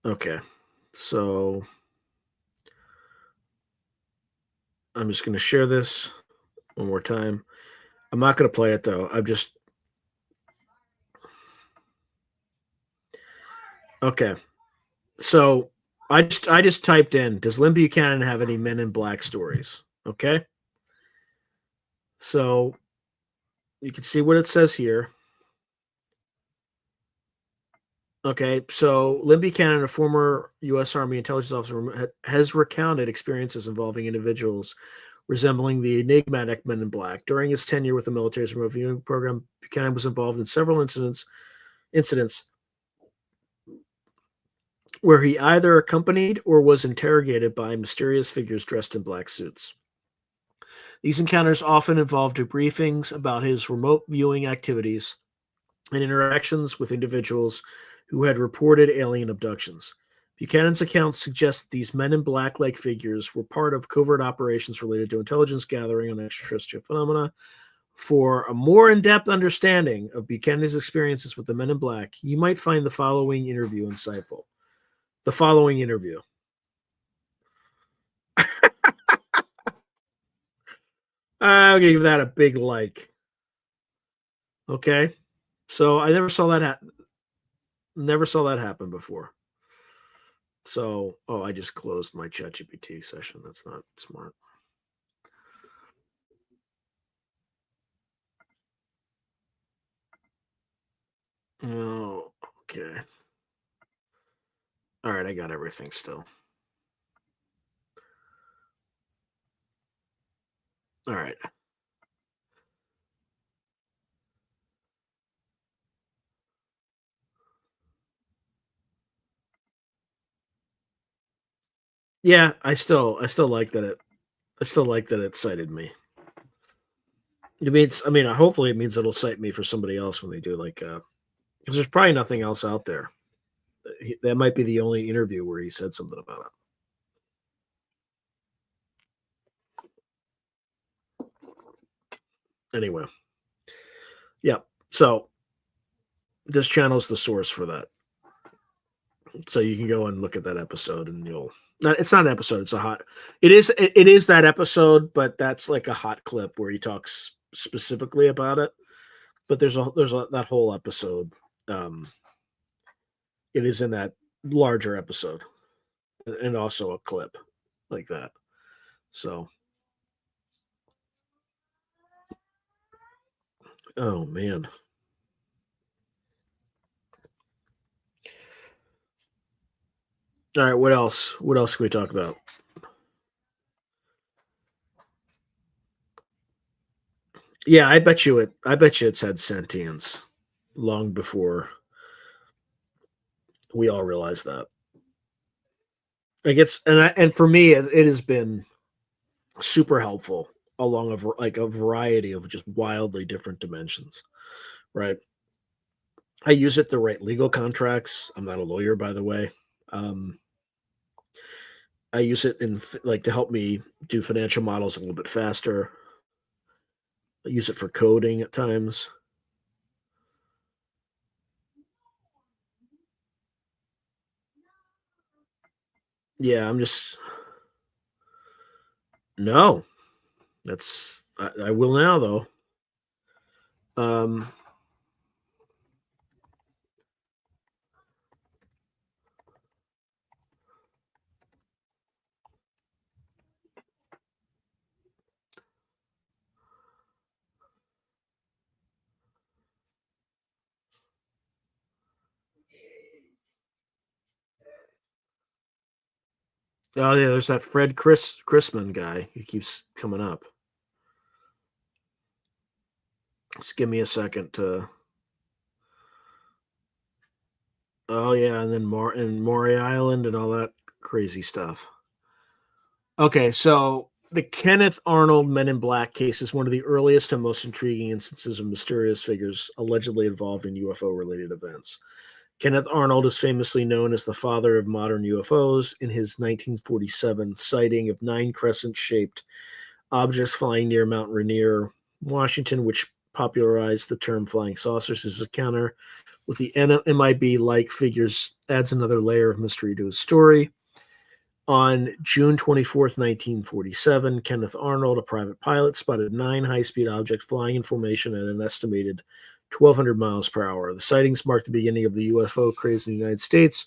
Okay, so I'm just going to share this one more time. I'm not going to play it though. I'm just okay. So I just typed in, does Lynn Buchanan have any Men in Black stories? Okay, so you can see what it says here. Okay, so Lynn Buchanan, a former U.S. Army intelligence officer, has recounted experiences involving individuals resembling the enigmatic Men in Black. During his tenure with the military's remote viewing program, Buchanan was involved in several incidents where he either accompanied or was interrogated by mysterious figures dressed in black suits. These encounters often involved debriefings about his remote viewing activities and interactions with individuals who had reported alien abductions. Buchanan's accounts suggest that these men in black like figures were part of covert operations related to intelligence gathering on extraterrestrial phenomena. For a more in depth understanding of Buchanan's experiences with the men in black, you might find the following interview insightful. The following interview. I'll give that a big like. Okay. So I never saw that happen before. So, oh, I just closed my ChatGPT session. That's not smart. Oh, okay. All right, I got everything still. All right. Yeah, I still like that it cited me. It means, I mean, hopefully it means it'll cite me for somebody else when they do like, because there's probably nothing else out there. That might be the only interview where he said something about it. Anyway, yeah. So this channel's the source for that. So you can go and look at that episode, and you'll. It's not an episode. It's a hot. It is that episode, but that's like a hot clip where he talks specifically about it. But there's that whole episode. It is in that larger episode, and also a clip like that. So, oh man. All right, what else? What else can we talk about? Yeah, I bet you it's had sentience long before we all realized that. Like and for me, it has been super helpful along a variety of just wildly different dimensions, right? I use it to write legal contracts. I'm not a lawyer, by the way. Um, I use it like to help me do financial models a little bit faster. I use it for coding at times. Yeah, I'm just no. I will now though. Um, oh yeah, there's that Fred Chrisman guy. He keeps coming up. Just give me a second to. Oh yeah, and then Maury Island and all that crazy stuff. Okay, so the Kenneth Arnold Men in Black case is one of the earliest and most intriguing instances of mysterious figures allegedly involved in UFO related events. Kenneth Arnold is famously known as the father of modern UFOs in his 1947 sighting of 9 crescent shaped objects flying near Mount Rainier, Washington, which popularized the term flying saucers. His encounter with the MIB like figures adds another layer of mystery to his story. On June 24th, 1947, Kenneth Arnold, a private pilot, spotted 9 high-speed objects flying in formation at an estimated 1,200 miles per hour. The sightings marked the beginning of the UFO craze in the United States,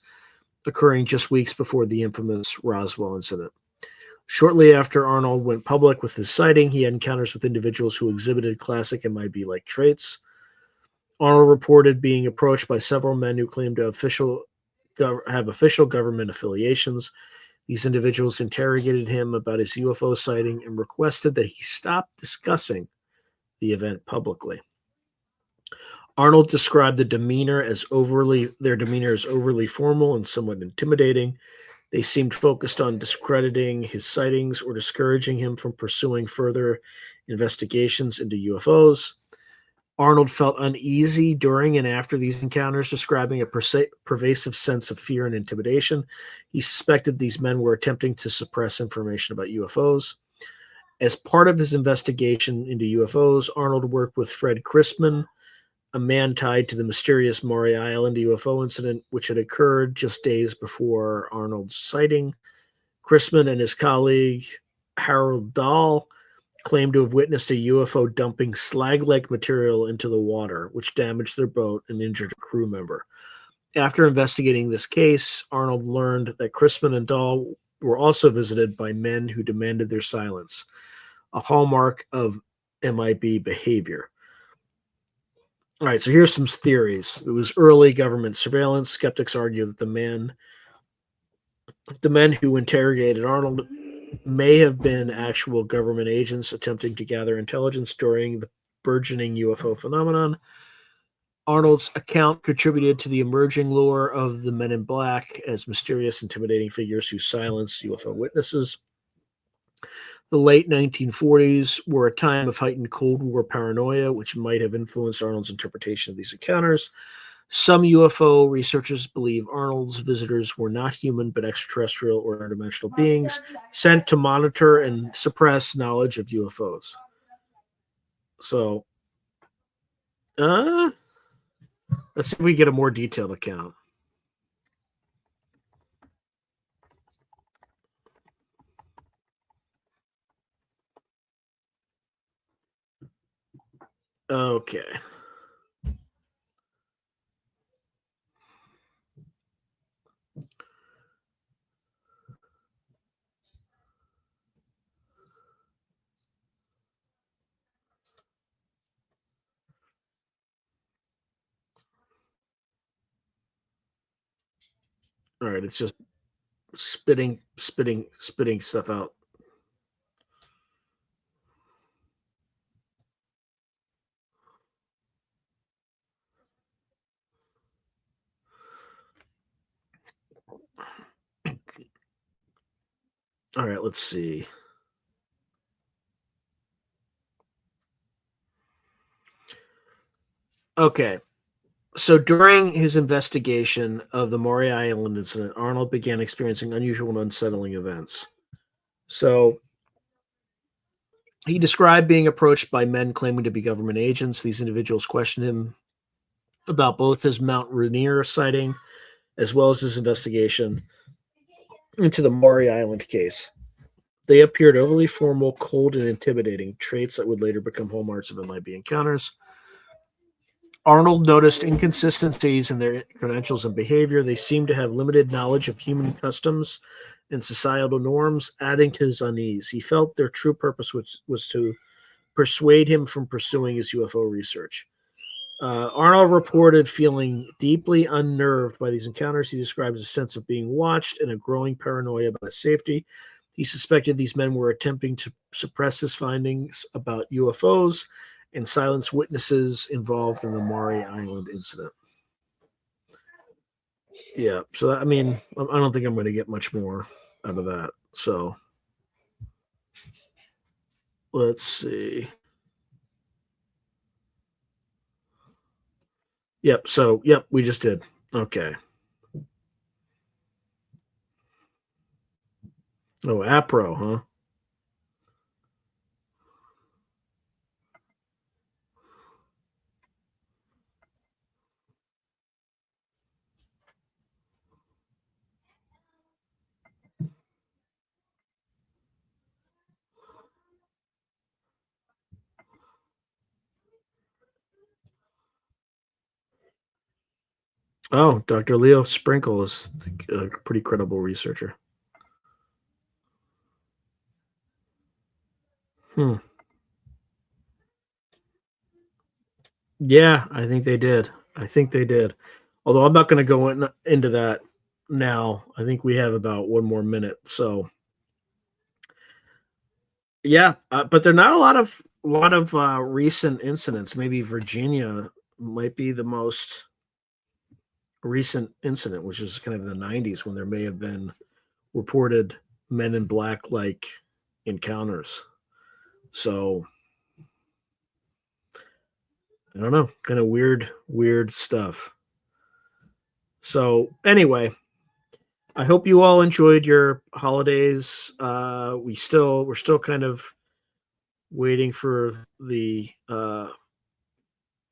occurring just weeks before the infamous Roswell incident. Shortly after Arnold went public with his sighting, he had encounters with individuals who exhibited classic MIB-like traits. Arnold reported being approached by several men who claimed to have official government affiliations. These individuals interrogated him about his UFO sighting and requested that he stop discussing the event publicly. Arnold described their demeanor as overly formal and somewhat intimidating. They seemed focused on discrediting his sightings or discouraging him from pursuing further investigations into UFOs. Arnold felt uneasy during and after these encounters, describing a pervasive sense of fear and intimidation. He suspected these men were attempting to suppress information about UFOs. As part of his investigation into UFOs, Arnold worked with Fred Chrisman, a man tied to the mysterious Maury Island UFO incident, which had occurred just days before Arnold's sighting. Chrisman and his colleague, Harold Dahl, claimed to have witnessed a UFO dumping slag-like material into the water, which damaged their boat and injured a crew member. After investigating this case, Arnold learned that Chrisman and Dahl were also visited by men who demanded their silence, a hallmark of MIB behavior. All right, so here's some theories. It was early government surveillance. Skeptics argue that the men who interrogated Arnold may have been actual government agents attempting to gather intelligence during the burgeoning UFO phenomenon. Arnold's account contributed to the emerging lore of the Men in Black as mysterious, intimidating figures who silence UFO witnesses. The late 1940s were a time of heightened Cold War paranoia, which might have influenced Arnold's interpretation of these encounters. Some UFO researchers believe Arnold's visitors were not human but extraterrestrial or interdimensional beings sent to monitor and suppress knowledge of UFOs. So, let's see if we get a more detailed account. Okay. All right, it's just spitting stuff out. All right, let's see. Okay. So during his investigation of the Maury Island incident, Arnold began experiencing unusual and unsettling events. So he described being approached by men claiming to be government agents. These individuals questioned him about both his Mount Rainier sighting as well as his investigation into the Maury Island case. They appeared overly formal, cold, and intimidating, traits that would later become hallmarks of MIB encounters. Arnold noticed inconsistencies in their credentials and behavior. They seemed to have limited knowledge of human customs and societal norms, adding to his unease. He felt their true purpose was to persuade him from pursuing his UFO research. Arnold reported feeling deeply unnerved by these encounters. He describes a sense of being watched and a growing paranoia about his safety. He suspected these men were attempting to suppress his findings about UFOs and silence witnesses involved in the Maury Island incident. Yeah, so I mean, I don't think I'm going to get much more out of that. So let's see. Yep. So we just did. Okay. Oh, APRO, huh? Oh, Dr. Leo Sprinkle is a pretty credible researcher. Hmm. Yeah, I think they did. I think they did. Although I'm not going to go into that now. I think we have about one more minute. So yeah, but there are not a lot of recent incidents. Maybe Virginia might be the most recent incident, which is kind of the 90s when there may have been reported Men in Black like encounters. So I don't know, kind of weird stuff. So anyway, I hope you all enjoyed your holidays. We're still kind of waiting for the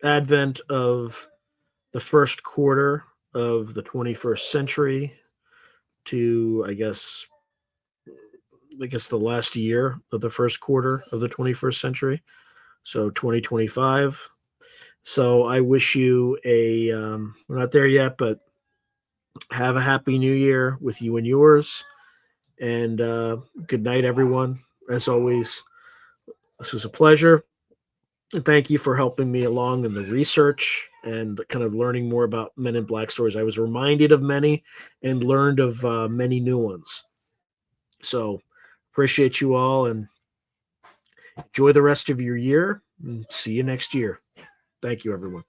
advent of the first quarter of the 21st century to I guess the last year of the first quarter of the 21st century. So 2025. So I wish you we're not there yet, but have a happy new year with you and yours. And good night, everyone. As always, this was a pleasure. And thank you for helping me along in the research and kind of learning more about Men in Black stories. I was reminded of many and learned of many new ones. So appreciate you all and enjoy the rest of your year. And see you next year. Thank you, everyone.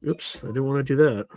Oops, I didn't want to do that.